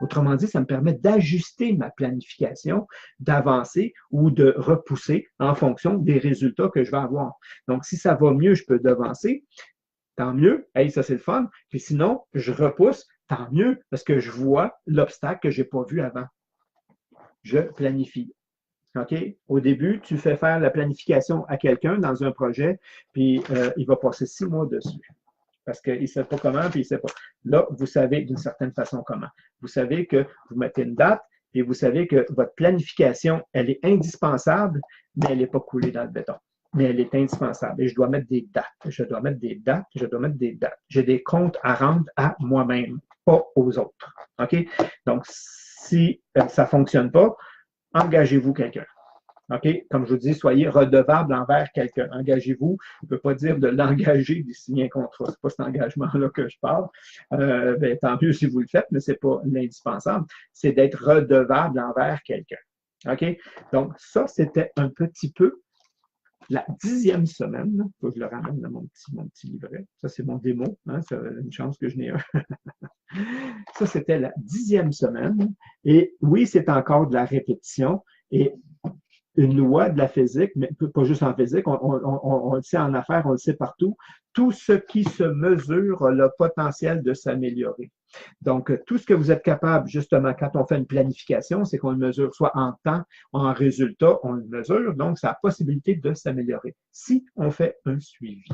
Autrement dit, ça me permet d'ajuster ma planification, d'avancer ou de repousser en fonction des résultats que je vais avoir. Donc, si ça va mieux, je peux devancer, tant mieux. Hey, ça, c'est le fun. Puis sinon, je repousse, tant mieux, parce que je vois l'obstacle que je n'ai pas vu avant. Je planifie. OK? Au début, tu fais faire la planification à quelqu'un dans un projet, puis il va passer 6 mois dessus. Parce qu'il ne sait pas comment, puis il ne sait pas. Là, vous savez d'une certaine façon comment. Vous savez que vous mettez une date, et vous savez que votre planification, elle est indispensable, mais elle n'est pas coulée dans le béton. Mais elle est indispensable. Et je dois mettre des dates. Je dois mettre des dates. Je dois mettre des dates. J'ai des comptes à rendre à moi-même, pas aux autres. OK? Donc, si ça ne fonctionne pas, engagez-vous quelqu'un. OK? Comme je vous dis, soyez redevable envers quelqu'un. Engagez-vous. Je ne peux pas dire de l'engager, de signer un contrat. Ce n'est pas cet engagement-là que je parle. Ben, tant mieux si vous le faites, mais ce n'est pas l'indispensable. C'est d'être redevable envers quelqu'un. OK? Donc, ça, c'était un petit peu la 10e semaine. Il faut que je le ramène dans mon petit livret. Ça, c'est mon démo. Hein? C'est une chance que je n'ai un. Ça, c'était la 10e semaine. Et oui, c'est encore de la répétition. Et une loi de la physique, mais pas juste en physique, on le sait en affaires, on le sait partout. Tout ce qui se mesure a le potentiel de s'améliorer. Donc, tout ce que vous êtes capable, justement, quand on fait une planification, c'est qu'on le mesure soit en temps, en résultat, on le mesure. Donc, ça a la possibilité de s'améliorer si on fait un suivi.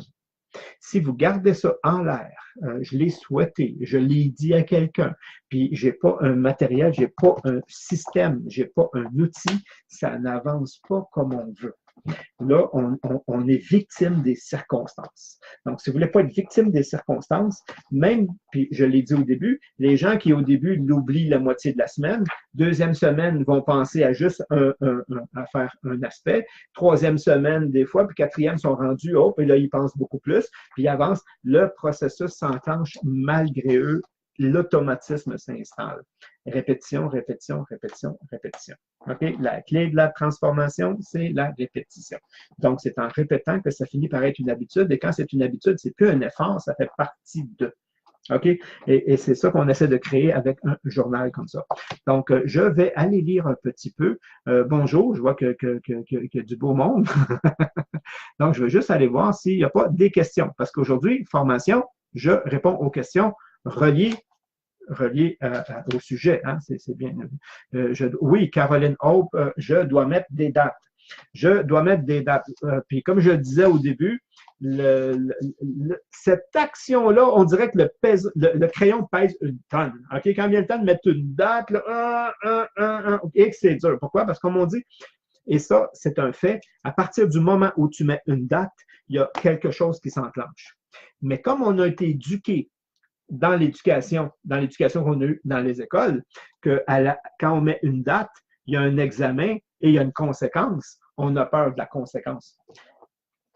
Si vous gardez ça en l'air, je l'ai souhaité, je l'ai dit à quelqu'un, puis j'ai pas un matériel, j'ai pas un système, j'ai pas un outil, ça n'avance pas comme on veut. Là, on est victime des circonstances. Donc, si vous ne voulez pas être victime des circonstances, même, puis je l'ai dit au début, les gens qui au début l'oublient la moitié de la semaine, deuxième semaine vont penser à juste à faire un aspect, troisième semaine des fois, puis quatrième sont rendus, oh, puis là, ils pensent beaucoup plus, puis ils avancent. Le processus s'enclenche malgré eux, l'automatisme s'installe. Répétition, répétition, répétition, répétition. Okay? La clé de la transformation, c'est la répétition. Donc, c'est en répétant que ça finit par être une habitude. Et quand c'est une habitude, c'est plus un effort, ça fait partie de. OK? Et c'est ça qu'on essaie de créer avec un journal comme ça. Donc, je vais aller lire un petit peu. Bonjour, je vois qu'il y a du beau monde. Donc, je vais juste aller voir s'il n'y a pas des questions. Parce qu'aujourd'hui, formation, je réponds aux questions reliées au sujet. Hein, c'est bien. Oui, Caroline Hope, je dois mettre des dates. Je dois mettre des dates. Puis comme je le disais au début, cette action-là, on dirait que le crayon pèse une tonne. OK? Quand vient le temps de mettre une date, là, et c'est dur. Pourquoi? Parce que comme on dit, et ça, c'est un fait, à partir du moment où tu mets une date, il y a quelque chose qui s'enclenche. Mais comme on a été éduqué dans l'éducation qu'on a eue dans les écoles, quand on met une date, il y a un examen et il y a une conséquence, on a peur de la conséquence.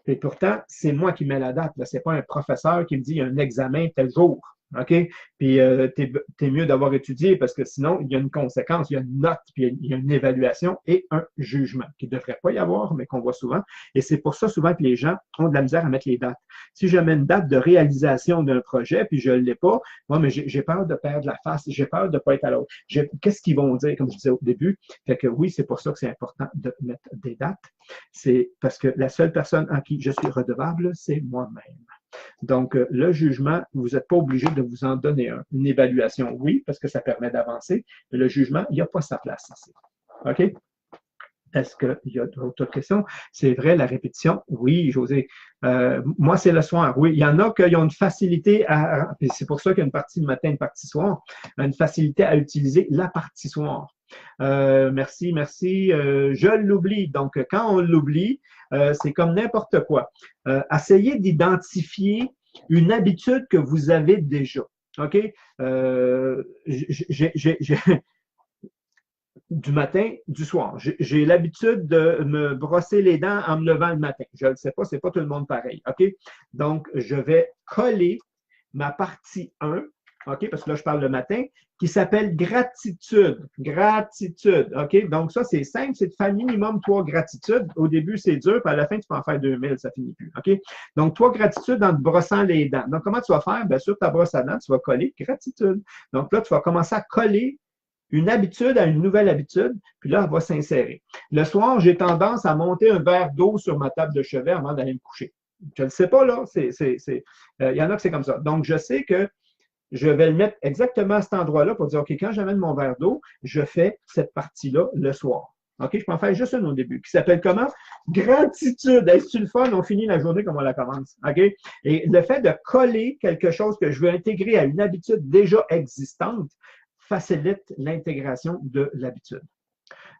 Et pourtant, c'est moi qui mets la date. Ce n'est pas un professeur qui me dit il y a un examen tel jour. OK? Puis, t'es mieux d'avoir étudié parce que sinon, il y a une conséquence, il y a une note, puis il y a une évaluation et un jugement qui ne devrait pas y avoir, mais qu'on voit souvent. Et c'est pour ça souvent que les gens ont de la misère à mettre les dates. Si je mets une date de réalisation d'un projet, puis je ne l'ai pas, moi, mais j'ai peur de perdre la face, j'ai peur de ne pas être à l'autre. Qu'est-ce qu'ils vont dire, comme je disais au début? Fait que oui, c'est pour ça que c'est important de mettre des dates. C'est parce que la seule personne en qui je suis redevable, c'est moi-même. Donc, le jugement, vous n'êtes pas obligé de vous en donner un. Une évaluation, oui, parce que ça permet d'avancer, mais le jugement, il n'y a pas sa place ici. OK? Est-ce qu'il y a d'autres questions? C'est vrai, la répétition? Oui, José. Moi, c'est le soir. Oui, il y en a qui ont une facilité à... C'est pour ça qu'il y a une partie le matin, une partie soir. Une facilité à utiliser la partie soir. Merci. Je l'oublie. Donc, quand on l'oublie, c'est comme n'importe quoi. Essayez d'identifier une habitude que vous avez déjà. OK? Du matin, du soir. J'ai l'habitude de me brosser les dents en me levant le matin. Je ne le sais pas, c'est pas tout le monde pareil. OK? Donc, je vais coller ma partie 1 OK, parce que là, je parle le matin, qui s'appelle gratitude. Gratitude, OK? Donc, ça, c'est simple, c'est de faire minimum 3 gratitudes. Au début, c'est dur, puis à la fin, tu peux en faire 2000, ça finit plus, OK? Donc, 3 gratitudes en te brossant les dents. Donc, comment tu vas faire? Bien, sur ta brosse à dents, tu vas coller gratitude. Donc, là, tu vas commencer à coller une habitude à une nouvelle habitude, puis là, elle va s'insérer. Le soir, j'ai tendance à monter un verre d'eau sur ma table de chevet avant d'aller me coucher. Je ne le sais pas, là. Il y en a que c'est comme ça. Donc, je sais que je vais le mettre exactement à cet endroit-là pour dire, OK, quand j'amène mon verre d'eau, je fais cette partie-là le soir. OK, je peux en faire juste une au début, qui s'appelle comment? Gratitude. Est-ce le fun? On finit la journée comme on la commence. OK? Et le fait de coller quelque chose que je veux intégrer à une habitude déjà existante facilite l'intégration de l'habitude.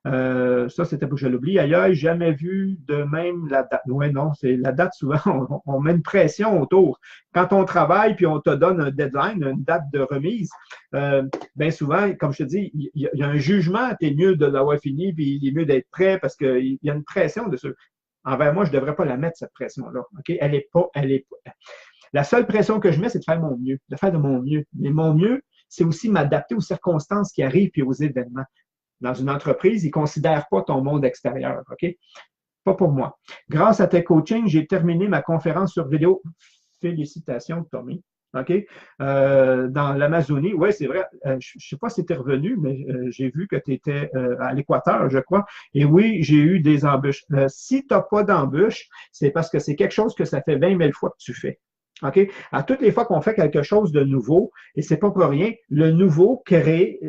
Ça, c'était pour que je l'oublie. Ailleurs, jamais vu de même la date. Oui, non, c'est la date, souvent, on met une pression autour. Quand on travaille puis on te donne un deadline, une date de remise, bien souvent, comme je te dis, il y a un jugement, tu es mieux de l'avoir fini, puis il est mieux d'être prêt parce qu'il y a une pression dessus. Envers moi, je ne devrais pas la mettre, cette pression-là. OK? Elle est pas. La seule pression que je mets, c'est de faire mon mieux, de faire de mon mieux. Mais mon mieux, c'est aussi m'adapter aux circonstances qui arrivent et aux événements. Dans une entreprise, ils ne considèrent pas ton monde extérieur, OK? Pas pour moi. Grâce à tes coachings, j'ai terminé ma conférence sur vidéo. Félicitations, Tommy. OK? Dans l'Amazonie, oui, c'est vrai. Je ne sais pas si tu es revenu, mais j'ai vu que tu étais à l'Équateur, je crois. Et oui, j'ai eu des embûches. Si tu n'as pas d'embûches, c'est parce que c'est quelque chose que ça fait 20 000 fois que tu fais. OK? À toutes les fois qu'on fait quelque chose de nouveau, et c'est pas pour rien, le nouveau crée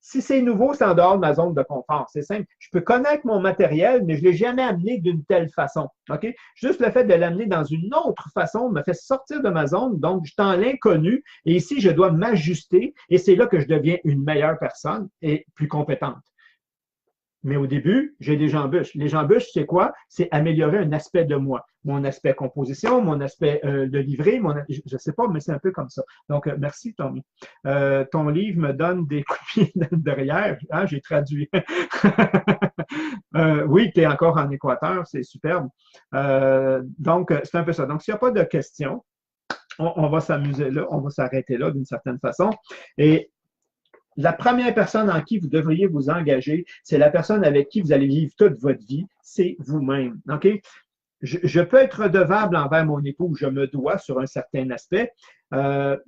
si c'est nouveau, c'est en dehors de ma zone de confort. C'est simple. Je peux connaître mon matériel, mais je ne l'ai jamais amené d'une telle façon. OK? Juste le fait de l'amener dans une autre façon me fait sortir de ma zone, donc je suis dans l'inconnu. Et ici, je dois m'ajuster et c'est là que je deviens une meilleure personne et plus compétente. Mais au début, j'ai des embûches. Les embûches, c'est quoi? C'est améliorer un aspect de moi. Mon aspect composition, mon aspect de livret, je ne sais pas, mais c'est un peu comme ça. Donc, merci, Tommy. Ton livre me donne des coups de pied derrière. Ah, j'ai traduit. Oui, tu es encore en Équateur, c'est superbe. Donc, c'est un peu ça. Donc, s'il n'y a pas de questions, on va s'amuser là, on va s'arrêter là d'une certaine façon. Et la première personne en qui vous devriez vous engager, c'est la personne avec qui vous allez vivre toute votre vie, c'est vous-même. OK? Je peux être redevable envers mon époux, je me dois sur un certain aspect,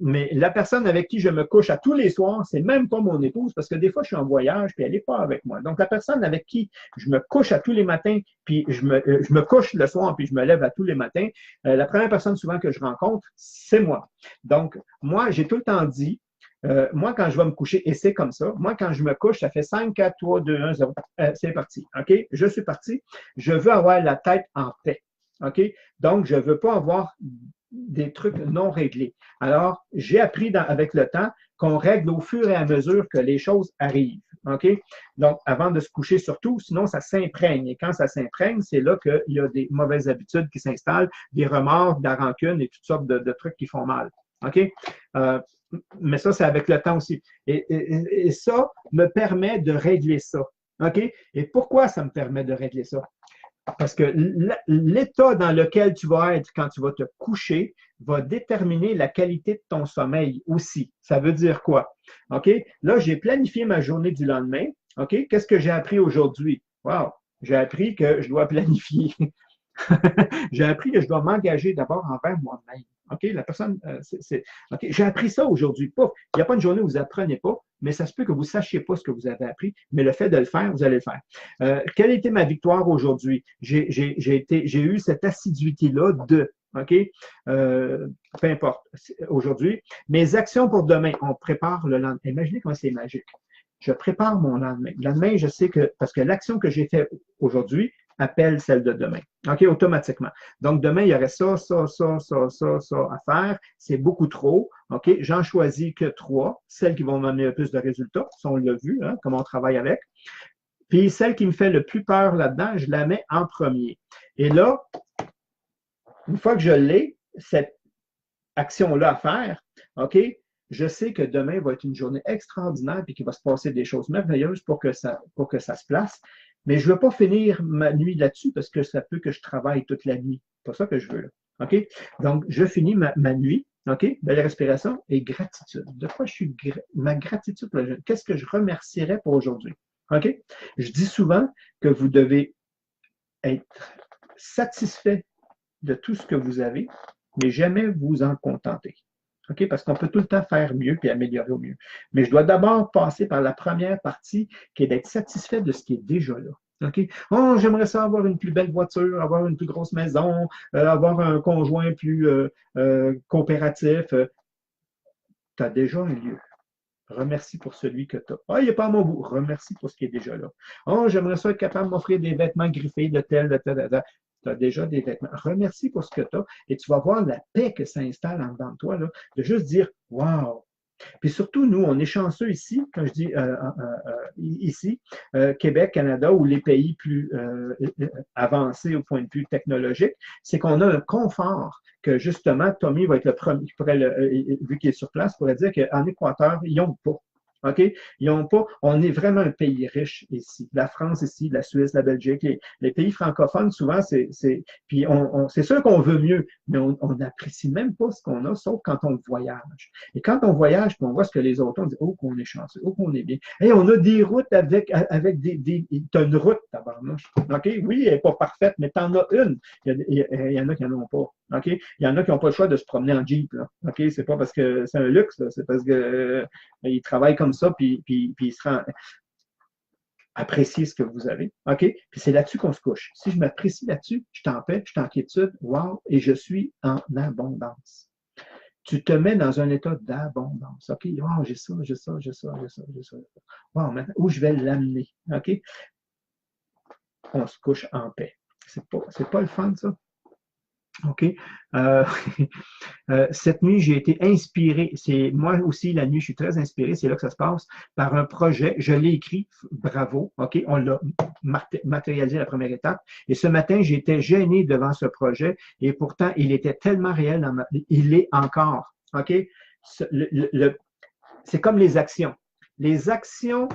mais la personne avec qui je me couche à tous les soirs, c'est même pas mon épouse, parce que des fois, je suis en voyage, puis elle n'est pas avec moi. Donc, la personne avec qui je me couche à tous les matins, puis je me couche le soir, puis je me lève à tous les matins, la première personne souvent que je rencontre, c'est moi. Donc, moi, j'ai tout le temps dit, moi, quand je vais me coucher, et c'est comme ça, moi, quand je me couche, ça fait 5, 4, 3, 2, 1, 0. C'est parti. OK? Je suis parti. Je veux avoir la tête en paix. OK? Donc, je ne veux pas avoir des trucs non réglés. Alors, j'ai appris avec le temps qu'on règle au fur et à mesure que les choses arrivent. OK? Donc, avant de se coucher surtout, sinon ça s'imprègne. Et quand ça s'imprègne, c'est là qu'il y a des mauvaises habitudes qui s'installent, des remords, de la rancune et toutes sortes de trucs qui font mal. OK? Mais ça, c'est avec le temps aussi. Et ça me permet de régler ça. OK? Et pourquoi ça me permet de régler ça? Parce que l'état dans lequel tu vas être quand tu vas te coucher va déterminer la qualité de ton sommeil aussi. Ça veut dire quoi? OK? Là, j'ai planifié ma journée du lendemain. OK? Qu'est-ce que j'ai appris aujourd'hui? Wow! J'ai appris que je dois planifier. J'ai appris que je dois m'engager d'abord envers moi-même. OK, la personne, OK, j'ai appris ça aujourd'hui. Il n'y a pas une journée où vous n'apprenez pas, mais ça se peut que vous ne sachiez pas ce que vous avez appris, mais le fait de le faire, vous allez le faire. Quelle était ma victoire aujourd'hui? J'ai eu cette assiduité-là de, OK? Peu importe, aujourd'hui. Mes actions pour demain, on prépare le lendemain. Imaginez comment c'est magique. Je prépare mon lendemain. Le lendemain, je sais que, parce que l'action que j'ai faite aujourd'hui appelle celle de demain. OK, automatiquement. Donc, demain, il y aurait ça à faire. C'est beaucoup trop. OK, j'en choisis que 3, celles qui vont m'amener le plus de résultats. Ça, on l'a vu, hein, comment on travaille avec. Puis, celle qui me fait le plus peur là-dedans, je la mets en premier. Et là, une fois que je l'ai, cette action-là à faire, OK, je sais que demain va être une journée extraordinaire et qu'il va se passer des choses merveilleuses pour que ça se place. Mais je ne veux pas finir ma nuit là-dessus parce que ça peut que je travaille toute la nuit. C'est pas ça que je veux. Là. OK? Donc, je finis ma nuit OK? Belle respiration et gratitude. De quoi je suis ma gratitude pour qu'est-ce que je remercierais pour aujourd'hui? OK? Je dis souvent que vous devez être satisfait de tout ce que vous avez, mais jamais vous en contenter. OK? Parce qu'on peut tout le temps faire mieux puis améliorer au mieux. Mais je dois d'abord passer par la première partie qui est d'être satisfait de ce qui est déjà là. OK? Oh, j'aimerais ça avoir une plus belle voiture, avoir une plus grosse maison, avoir un conjoint plus coopératif. Tu as déjà un lieu. Remercie pour celui que tu as. Ah, il n'est pas à mon goût. Remercie pour ce qui est déjà là. Oh, j'aimerais ça être capable de m'offrir des vêtements griffés de tel, de tel, de tel. Tu as déjà des vêtements. Remercie pour ce que tu as et tu vas voir la paix que ça installe en dedans de toi, là, de juste dire Wow! Puis surtout, nous, on est chanceux ici, quand je dis ici, Québec, Canada, ou les pays plus avancés au point de vue technologique, c'est qu'on a un confort que justement, Tommy va être le premier, qui pourrait vu qu'il est sur place, pourrait dire qu'en Équateur, ils n'ont pas. OK? Ils n'ont pas. On est vraiment un pays riche ici. La France ici, la Suisse, la Belgique, les pays francophones, souvent, puis c'est sûr qu'on veut mieux, mais on n'apprécie même pas ce qu'on a, sauf quand on voyage. Et quand on voyage, puis on voit ce que les autres ont, on dit, oh, qu'on est chanceux, oh, qu'on est bien. Et on a des routes avec t'as une route, tabarnouche. OK? Oui, elle n'est pas parfaite, mais t'en as une. Il y en a qui n'en ont pas. OK? Il y en a qui n'ont pas le choix de se promener en Jeep. Là. OK? C'est pas parce que c'est un luxe, là. C'est parce que ils travaillent comme ça, puis ils se rendent apprécier ce que vous avez. OK? Puis c'est là-dessus qu'on se couche. Si je m'apprécie là-dessus, je suis en paix, je suis en quiétude, wow, et je suis en abondance. Tu te mets dans un état d'abondance. OK? Wow, j'ai ça, j'ai ça, j'ai ça, j'ai ça, j'ai ça. Wow, maintenant, où je vais l'amener? OK? On se couche en paix. C'est pas le fun, ça? OK. Cette nuit, j'ai été inspiré. C'est moi aussi, la nuit, je suis très inspiré. C'est là que ça se passe par un projet. Je l'ai écrit. Bravo. OK. On l'a matérialisé la première étape. Et ce matin, j'étais gêné devant ce projet. Et pourtant, il était tellement réel. Il l'est encore. OK. C'est comme les actions. Les actions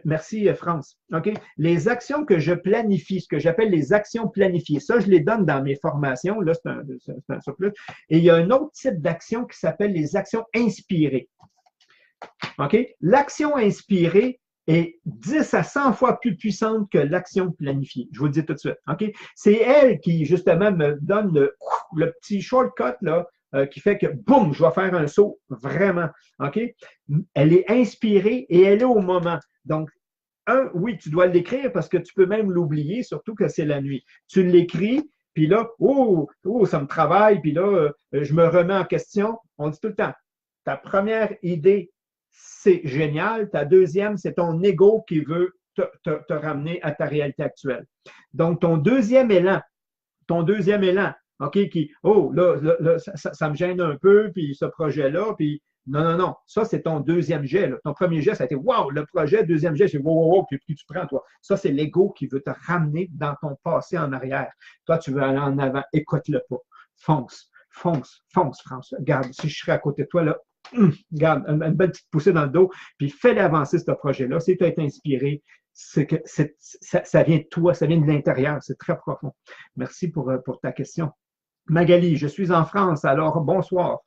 merci France. OK? Les actions que je planifie, ce que j'appelle les actions planifiées, ça, je les donne dans mes formations. Là, c'est un surplus. Et il y a un autre type d'action qui s'appelle les actions inspirées. OK? L'action inspirée est 10 à 100 fois plus puissante que l'action planifiée. Je vous le dis tout de suite. OK? C'est elle qui, justement, me donne le petit shortcut, là, qui fait que, boum, je vais faire un saut, vraiment. OK? Elle est inspirée et elle est au moment. Donc, oui, tu dois l'écrire parce que tu peux même l'oublier, surtout que c'est la nuit. Tu l'écris, puis là, oh, ça me travaille, puis là, je me remets en question. On dit tout le temps, ta première idée, c'est génial. Ta deuxième, c'est ton ego qui veut te ramener à ta réalité actuelle. Donc, ton deuxième élan, OK, là, ça me gêne un peu, puis ce projet-là, puis non. Ça, c'est ton deuxième jet. Là. Ton premier jet, ça a été wow, le projet. Deuxième jet, c'est wow, puis tu prends, toi. Ça, c'est l'ego qui veut te ramener dans ton passé en arrière. Toi, tu veux aller en avant. Écoute-le pas. Fonce, France. Regarde, si je serais à côté de toi, là, regarde, une belle petite poussée dans le dos, puis fais avancer ce projet-là. Si tu as été inspiré, c'est que ça vient de toi, ça vient de l'intérieur. C'est très profond. Merci pour ta question. Magali, je suis en France, alors bonsoir.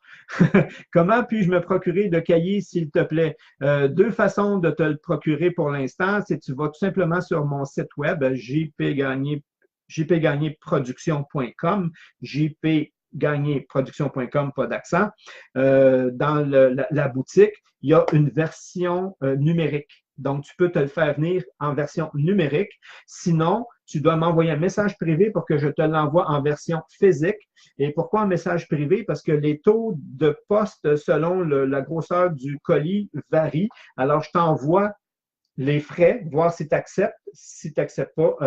Comment puis-je me procurer de cahiers, s'il te plaît? Deux façons de te le procurer pour l'instant, c'est tu vas tout simplement sur mon site web, jpgagnerproduction.com, jpgagnerproduction.com, pas d'accent. Dans la boutique, il y a une version numérique. Donc, tu peux te le faire venir en version numérique. Sinon, tu dois m'envoyer un message privé pour que je te l'envoie en version physique. Et pourquoi un message privé? Parce que les taux de poste selon la grosseur du colis varient. Alors, je t'envoie les frais, voir si tu acceptes. Si tu n'acceptes pas,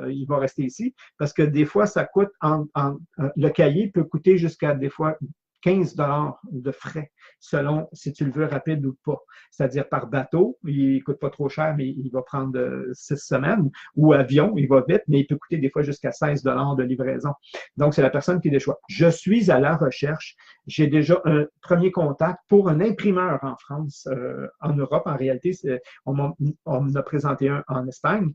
il va rester ici. Parce que des fois, ça coûte, le cahier peut coûter jusqu'à des fois 15 $ de frais, selon si tu le veux rapide ou pas. C'est-à-dire par bateau, il ne coûte pas trop cher, mais il va prendre 6 semaines, ou avion, il va vite, mais il peut coûter des fois jusqu'à 16 $ de livraison. Donc, c'est la personne qui déchoit. Je suis à la recherche. J'ai déjà un premier contact pour un imprimeur en France, en Europe. En réalité, on m'a présenté un en Espagne,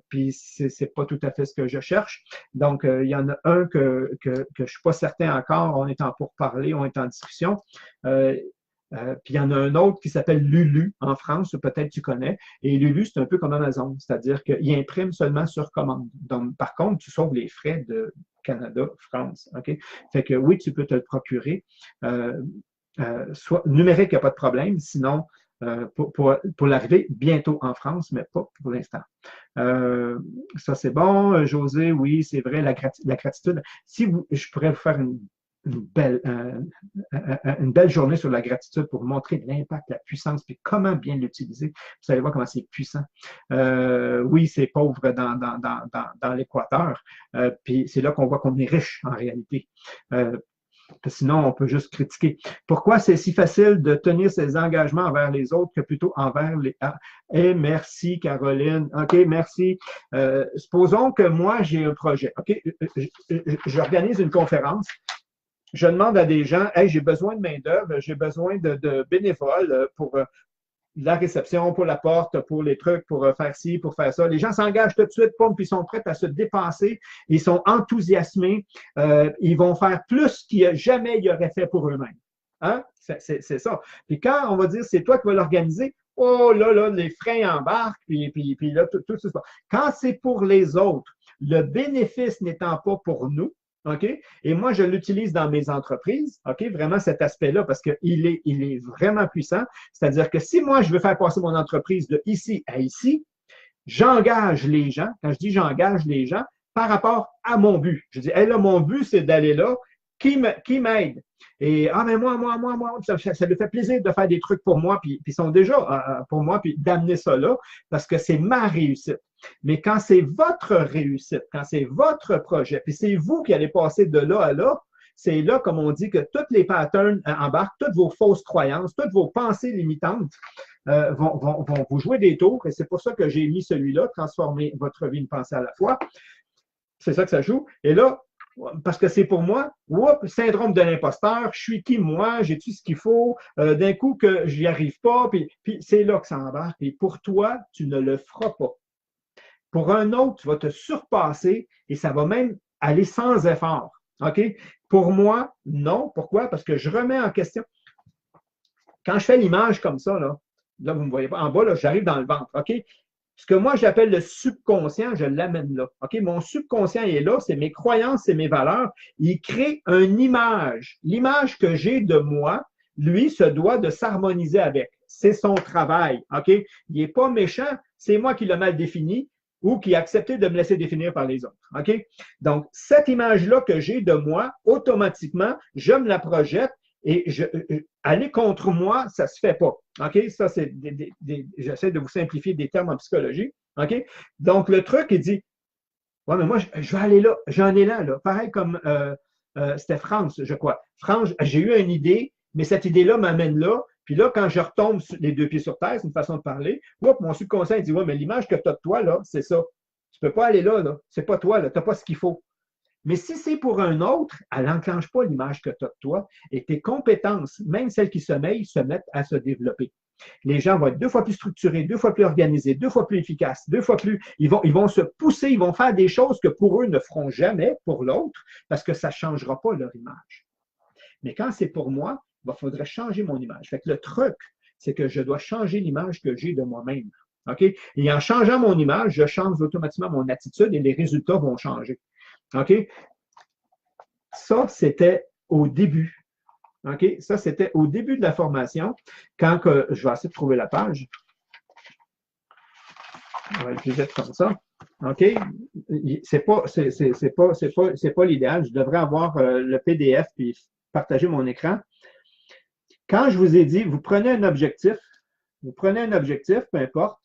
puis c'est pas tout à fait ce que je cherche. Donc, il y en a un que je suis pas certain encore. On est en pourparlers, on est en discussion. Puis il y en a un autre qui s'appelle Lulu en France, peut-être tu connais. Et Lulu, c'est un peu comme Amazon, c'est-à-dire qu'il imprime seulement sur commande. Donc, par contre, tu sauves les frais de Canada, France. OK? Fait que oui, tu peux te le procurer. Soit numérique, il n'y a pas de problème. Sinon, pour l'arrivée bientôt en France, mais pas pour l'instant. Ça, c'est bon. José, oui, c'est vrai, la gratitude. Si je pourrais vous faire une belle journée sur la gratitude pour vous montrer l'impact, la puissance, puis comment bien l'utiliser. Vous allez voir comment c'est puissant. Oui, c'est pauvre dans l'Équateur. Puis c'est là qu'on voit qu'on est riche en réalité. Sinon, on peut juste critiquer. Pourquoi c'est si facile de tenir ses engagements envers les autres que plutôt envers les... Eh, merci, Caroline. OK, merci. Supposons que moi, j'ai un projet. OK, j'organise une conférence. Je demande à des gens, hey, j'ai besoin de main-d'œuvre, j'ai besoin de bénévoles pour la réception, pour la porte, pour les trucs, pour faire ci, pour faire ça. Les gens s'engagent tout de suite, puis ils sont prêts à se dépenser, ils sont enthousiasmés, ils vont faire plus qu'ils jamais ils auraient fait pour eux-mêmes. Hein? C'est ça. Puis quand on va dire c'est toi qui vas l'organiser, oh là, les freins embarquent, puis là, tout ça. Quand c'est pour les autres, le bénéfice n'étant pas pour nous, OK? Et moi, je l'utilise dans mes entreprises, OK? Vraiment cet aspect-là, parce qu'il est vraiment puissant. C'est-à-dire que si moi, je veux faire passer mon entreprise de ici à ici, j'engage les gens. Quand je dis j'engage les gens, par rapport à mon but. Je dis, hey, là, mon but, c'est d'aller là. Qui m'aide? Et, mais moi, ça lui fait plaisir de faire des trucs pour moi, puis ils sont déjà pour moi, puis d'amener ça là, parce que c'est ma réussite. Mais quand c'est votre réussite, quand c'est votre projet, puis c'est vous qui allez passer de là à là, c'est là, comme on dit, que toutes les patterns embarquent, toutes vos fausses croyances, toutes vos pensées limitantes vont vous jouer des tours. Et c'est pour ça que j'ai mis celui-là, transformer votre vie une pensée à la fois. C'est ça que ça joue. Et là, parce que c'est pour moi, syndrome de l'imposteur, je suis qui moi, j'ai tout ce qu'il faut, d'un coup que je n'y arrive pas, puis c'est là que ça embarque. Et pour toi, tu ne le feras pas. Pour un autre, tu vas te surpasser et ça va même aller sans effort. OK? Pour moi, non. Pourquoi? Parce que je remets en question. Quand je fais l'image comme ça, là vous ne me voyez pas, en bas, là, j'arrive dans le ventre. OK? Ce que moi, j'appelle le subconscient, je l'amène là. OK? Mon subconscient est là, c'est mes croyances, c'est mes valeurs. Il crée une image. L'image que j'ai de moi, lui, se doit de s'harmoniser avec. C'est son travail. OK? Il n'est pas méchant, c'est moi qui l'ai mal défini ou qui a accepté de me laisser définir par les autres. OK? Donc, cette image-là que j'ai de moi, automatiquement, je me la projette et aller contre moi, ça se fait pas. OK? Ça, c'est j'essaie de vous simplifier des termes en psychologie. OK? Donc, le truc, il dit, ouais, mais moi, je vais aller là. J'en ai là. Pareil comme c'était France, je crois. France, j'ai eu une idée, mais cette idée-là m'amène là. Puis là, quand je retombe les deux pieds sur terre, c'est une façon de parler, mon subconscient dit, ouais, mais l'image que tu as de toi, là, c'est ça. Tu peux pas aller là. C'est pas toi, là. Tu n'as pas ce qu'il faut. Mais si c'est pour un autre, elle n'enclenche pas l'image que tu as de toi et tes compétences, même celles qui sommeillent, se mettent à se développer. Les gens vont être 2 fois plus structurés, 2 fois plus organisés, 2 fois plus efficaces, 2 fois plus... Ils vont se pousser, ils vont faire des choses que pour eux ne feront jamais pour l'autre parce que ça ne changera pas leur image. Mais quand c'est pour moi, il faudrait changer mon image. Fait que le truc, c'est que je dois changer l'image que j'ai de moi-même. OK? Et en changeant mon image, je change automatiquement mon attitude et les résultats vont changer. OK? Ça, c'était au début. OK? Ça, c'était au début de la formation. Quand je vais essayer de trouver la page. On va utiliser comme ça. OK? C'est pas l'idéal. Je devrais avoir le PDF puis partager mon écran. Quand je vous ai dit, vous prenez un objectif, peu importe,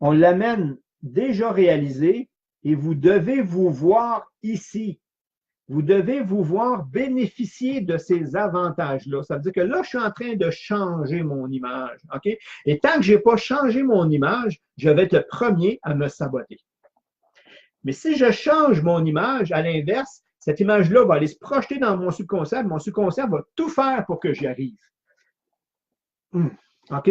on l'amène déjà réalisé et vous devez vous voir ici. Vous devez vous voir bénéficier de ces avantages-là. Ça veut dire que là, je suis en train de changer mon image. OK? Et tant que je n'ai pas changé mon image, je vais être le premier à me saboter. Mais si je change mon image, à l'inverse, cette image-là va aller se projeter dans mon subconscient. Mon subconscient va tout faire pour que j'y arrive. OK?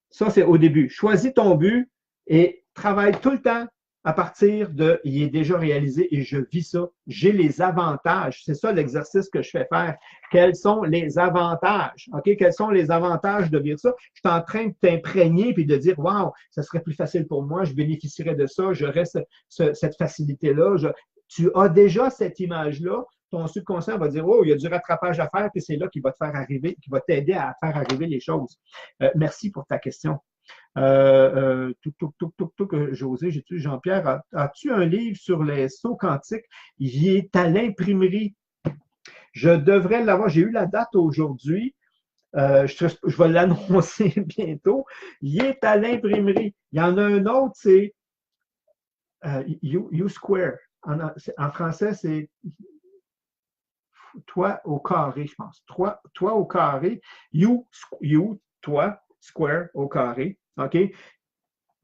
Ça, c'est au début. Choisis ton but et travaille tout le temps à partir de, il est déjà réalisé et je vis ça. J'ai les avantages. C'est ça l'exercice que je fais faire. Quels sont les avantages? OK? Quels sont les avantages de vivre ça? Je suis en train de t'imprégner puis de dire, waouh, ça serait plus facile pour moi, je bénéficierais de ça, j'aurais cette facilité-là. Tu as déjà cette image-là. Ton subconscient va dire, oh, il y a du rattrapage à faire, puis c'est là qu'il va te faire arriver, qui va t'aider à faire arriver les choses. Merci pour ta question. José, j'ai-tu Jean-Pierre, as-tu un livre sur les sauts quantiques? Il est à l'imprimerie. Je devrais l'avoir. J'ai eu la date aujourd'hui. Je vais l'annoncer bientôt. Il est à l'imprimerie. Il y en a un autre, c'est U-Square. En français, c'est toi au carré, je pense. Toi au carré. Toi, square au carré. OK?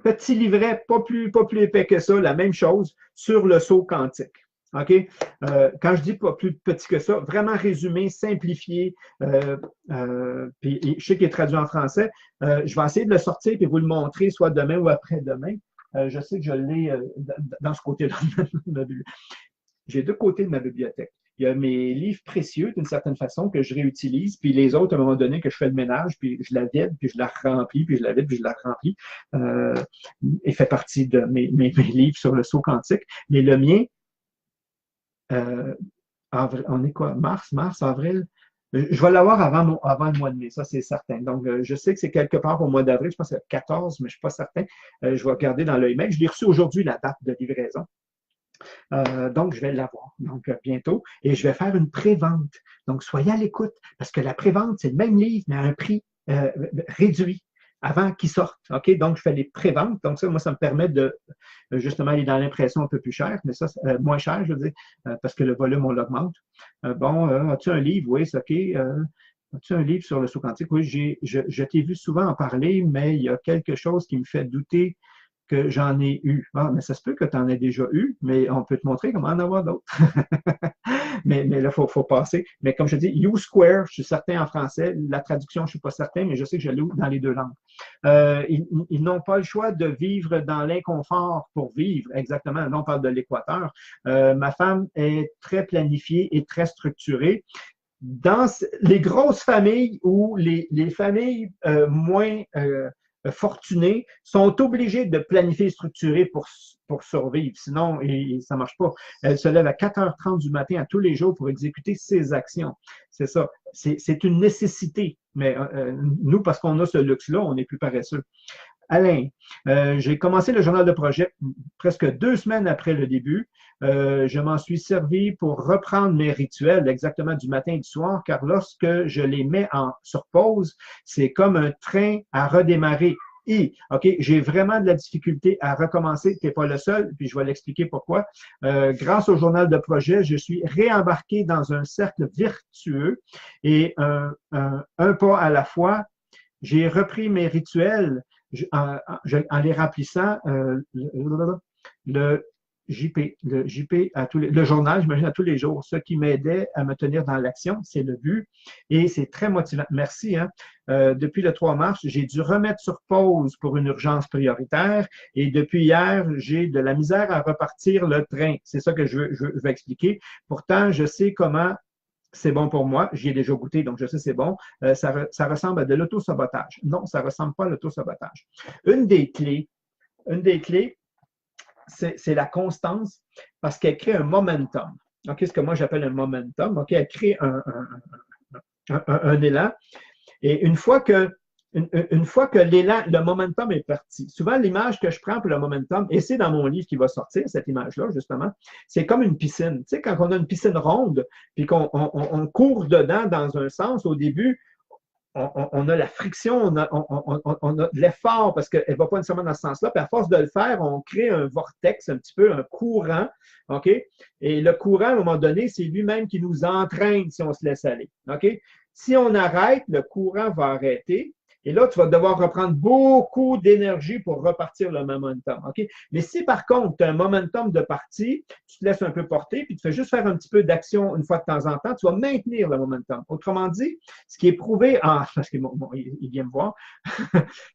Petit livret, pas plus épais que ça, la même chose sur le saut quantique. OK? Quand je dis pas plus petit que ça, vraiment résumé, simplifié, puis je sais qu'il est traduit en français. Je vais essayer de le sortir et vous le montrer soit demain ou après-demain. Je sais que je l'ai dans ce côté-là. J'ai deux côtés de ma bibliothèque. Il y a mes livres précieux, d'une certaine façon, que je réutilise, puis les autres, à un moment donné, que je fais le ménage, puis je la vide, puis je la remplis, puis je la vide, puis je la remplis. Et fait partie de mes livres sur le saut quantique. Mais le mien, on est quoi? Mars, avril? Je vais l'avoir avant le mois de mai, ça c'est certain. Donc, je sais que c'est quelque part au mois d'avril, je pense que c'est 14, mais je ne suis pas certain. Je vais regarder dans l'œil mail. Je l'ai reçu aujourd'hui, la date de livraison. Donc, je vais l'avoir bientôt et je vais faire une pré-vente. Donc, soyez à l'écoute parce que la pré-vente, c'est le même livre, mais à un prix réduit avant qu'il sorte. OK? Donc, je fais les pré-ventes. Donc, ça, moi, ça me permet de justement aller dans l'impression un peu plus cher, mais ça, moins cher, je veux dire, parce que le volume, on l'augmente. As-tu un livre? Oui, c'est OK. As-tu un livre sur le saut quantique? Oui, je t'ai vu souvent en parler, mais il y a quelque chose qui me fait douter que j'en ai eu. Ah, mais ça se peut que tu en aies déjà eu, mais on peut te montrer comment en avoir d'autres. mais là, il faut passer. Mais comme je dis, U-Square, je suis certain en français. La traduction, je ne suis pas certain, mais je sais que je l'ai dans les deux langues. Ils n'ont pas le choix de vivre dans l'inconfort pour vivre. Exactement. Là, on parle de l'Équateur. Ma femme est très planifiée et très structurée. Dans les grosses familles ou les familles moins fortunés sont obligés de planifier et structurer pour survivre. Sinon, ça ne marche pas. Elle se lève à 4h30 du matin à tous les jours pour exécuter ses actions. C'est ça. C'est une nécessité. Mais nous, parce qu'on a ce luxe-là, on est plus paresseux. Alain, j'ai commencé le journal de projet presque 2 semaines après le début. Je m'en suis servi pour reprendre mes rituels exactement du matin et du soir, car lorsque je les mets sur pause, c'est comme un train à redémarrer. OK, j'ai vraiment de la difficulté à recommencer. Tu n'es pas le seul, puis je vais l'expliquer pourquoi. Grâce au journal de projet, je suis réembarqué dans un cercle vertueux et un pas à la fois. J'ai repris mes rituels en les remplissant le JP le journal, j'imagine, à tous les jours. Ce qui m'aidait à me tenir dans l'action, c'est le but et c'est très motivant. Merci. Depuis le 3 mars, j'ai dû remettre sur pause pour une urgence prioritaire et depuis hier, j'ai de la misère à repartir le train. C'est ça que je veux expliquer. Pourtant, je sais comment c'est bon pour moi, j'y ai déjà goûté, donc je sais c'est bon. Ça ressemble à de l'autosabotage. Non, ça ne ressemble pas à l'autosabotage. Une des clés, c'est la constance parce qu'elle crée un momentum. OK, ce que moi j'appelle un momentum. OK, elle crée un élan. Et une fois que l'élan, le momentum est parti, souvent l'image que je prends pour le momentum, et c'est dans mon livre qui va sortir, cette image-là, justement, c'est comme une piscine. Tu sais, quand on a une piscine ronde, puis qu'on court dedans dans un sens, au début, on a la friction, on a de l'effort parce qu'elle ne va pas nécessairement dans ce sens-là. Puis à force de le faire, on crée un vortex, un petit peu un courant. OK? Et le courant, à un moment donné, c'est lui-même qui nous entraîne si on se laisse aller. OK? Si on arrête, le courant va arrêter. Et là, tu vas devoir reprendre beaucoup d'énergie pour repartir le momentum. OK? Mais si par contre, tu as un momentum de partie, tu te laisses un peu porter, puis tu fais juste faire un petit peu d'action une fois de temps en temps, tu vas maintenir le momentum. Autrement dit, ce qui est prouvé, parce qu'il vient me voir,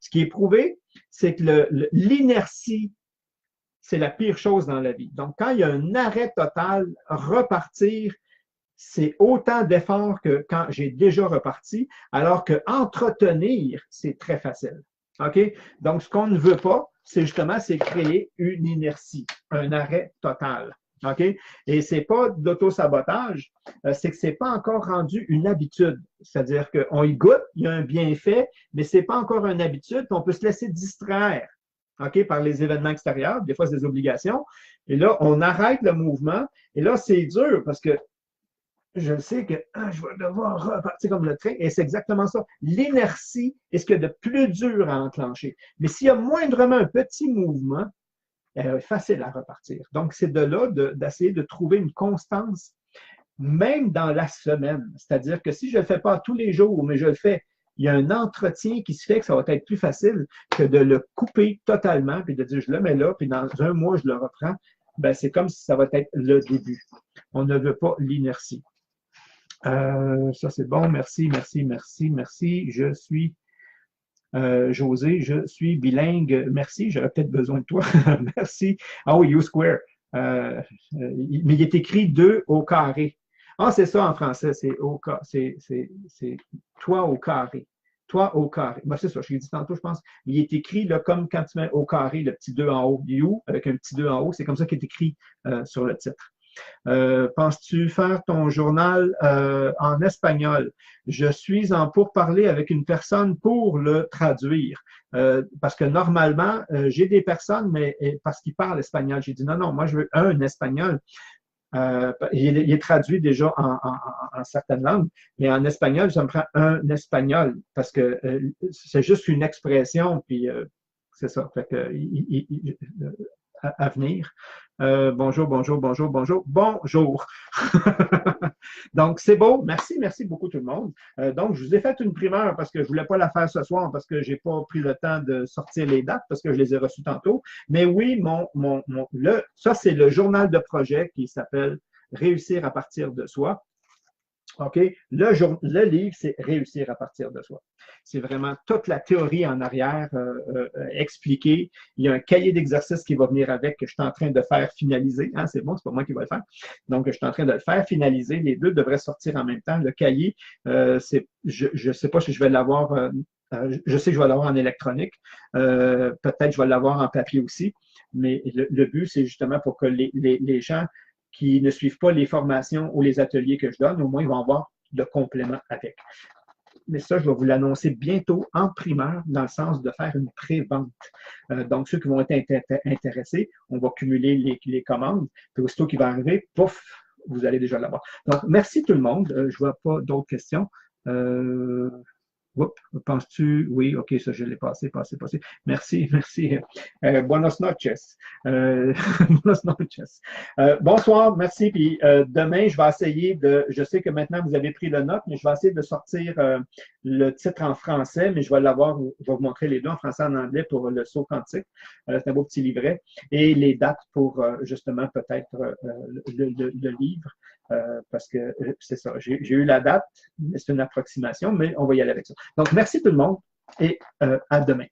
ce qui est prouvé, c'est que l'inertie, c'est la pire chose dans la vie. Donc, quand il y a un arrêt total, repartir, c'est autant d'efforts que quand j'ai déjà reparti, alors que entretenir, c'est très facile. OK? Donc, ce qu'on ne veut pas, c'est justement, c'est créer une inertie, un arrêt total. OK? Et c'est pas d'auto-sabotage, c'est que c'est pas encore rendu une habitude. C'est-à-dire qu'on y goûte, il y a un bienfait, mais c'est pas encore une habitude, on peut se laisser distraire. OK, par les événements extérieurs, des fois c'est des obligations. Et là, on arrête le mouvement. Et là, c'est dur parce que je sais que je vais devoir repartir comme le train. Et c'est exactement ça. L'inertie est ce qu'il y a de plus dur à enclencher. Mais s'il y a moindrement un petit mouvement, facile à repartir. Donc, c'est de là d'essayer de trouver une constance, même dans la semaine. C'est-à-dire que si je ne le fais pas tous les jours, mais je le fais, il y a un entretien qui se fait que ça va être plus facile que de le couper totalement, puis de dire je le mets là, puis dans un mois, je le reprends. Ben, c'est comme si ça va être le début. On ne veut pas l'inertie. Ça, c'est bon. Merci, merci, merci, merci. Je suis José, je suis bilingue. Merci, j'aurais peut-être besoin de toi. Merci. Ah oui, U-Square. Mais il est écrit 2 au carré. Ah, c'est ça en français, c'est toi au carré. Toi au carré. Ben, c'est ça, je l'ai dit tantôt, je pense. Il est écrit là, comme quand tu mets au carré le petit 2 en haut. You avec un petit 2 en haut, c'est comme ça qu'il est écrit sur le titre. Penses-tu faire ton journal en espagnol? Je suis en pourparlers avec une personne pour le traduire. Parce que normalement, j'ai des personnes, mais parce qu'ils parlent espagnol. J'ai dit non, non, moi je veux un espagnol. Il est traduit déjà en certaines langues, mais en espagnol, ça me prend un espagnol parce que c'est juste une expression, puis c'est ça. Fait que, à venir. Bonjour, bonjour, bonjour, bonjour, bonjour. Donc, c'est beau. Merci, merci beaucoup tout le monde. Donc, je vous ai fait une primeur parce que je ne voulais pas la faire ce soir parce que je n'ai pas pris le temps de sortir les dates parce que je les ai reçues tantôt. Mais oui, ça, c'est le journal de projet qui s'appelle Réussir à partir de soi. OK? Le livre, c'est Réussir à partir de soi. C'est vraiment toute la théorie en arrière expliquée. Il y a un cahier d'exercices qui va venir avec que je suis en train de faire finaliser. Hein, c'est bon, c'est pas moi qui vais le faire. Donc, je suis en train de le faire finaliser. Les deux devraient sortir en même temps. Le cahier, je ne sais pas si je vais l'avoir. Je sais que je vais l'avoir en électronique. Peut-être que je vais l'avoir en papier aussi. Mais le but, c'est justement pour que les gens qui ne suivent pas les formations ou les ateliers que je donne, au moins ils vont avoir de complément avec. Mais ça, je vais vous l'annoncer bientôt en primeur, dans le sens de faire une pré-vente. Donc, ceux qui vont être intéressés, on va cumuler les commandes. Puis aussitôt qu'il va arriver, pouf, vous allez déjà l'avoir. Donc, merci tout le monde. Je ne vois pas d'autres questions. Penses-tu? Oui, OK, ça, je l'ai passé. Merci, merci. Buenos noches. Buenos noches. Bonsoir, merci. Puis demain, je vais essayer je sais que maintenant vous avez pris le note, mais je vais essayer de sortir le titre en français, mais je vais vous montrer les deux en français et en anglais pour le saut quantique. C'est un beau petit livret. Et les dates pour justement peut-être le livre. Parce que c'est ça, j'ai eu la date, c'est une approximation, mais on va y aller avec ça. Donc, merci tout le monde et à demain.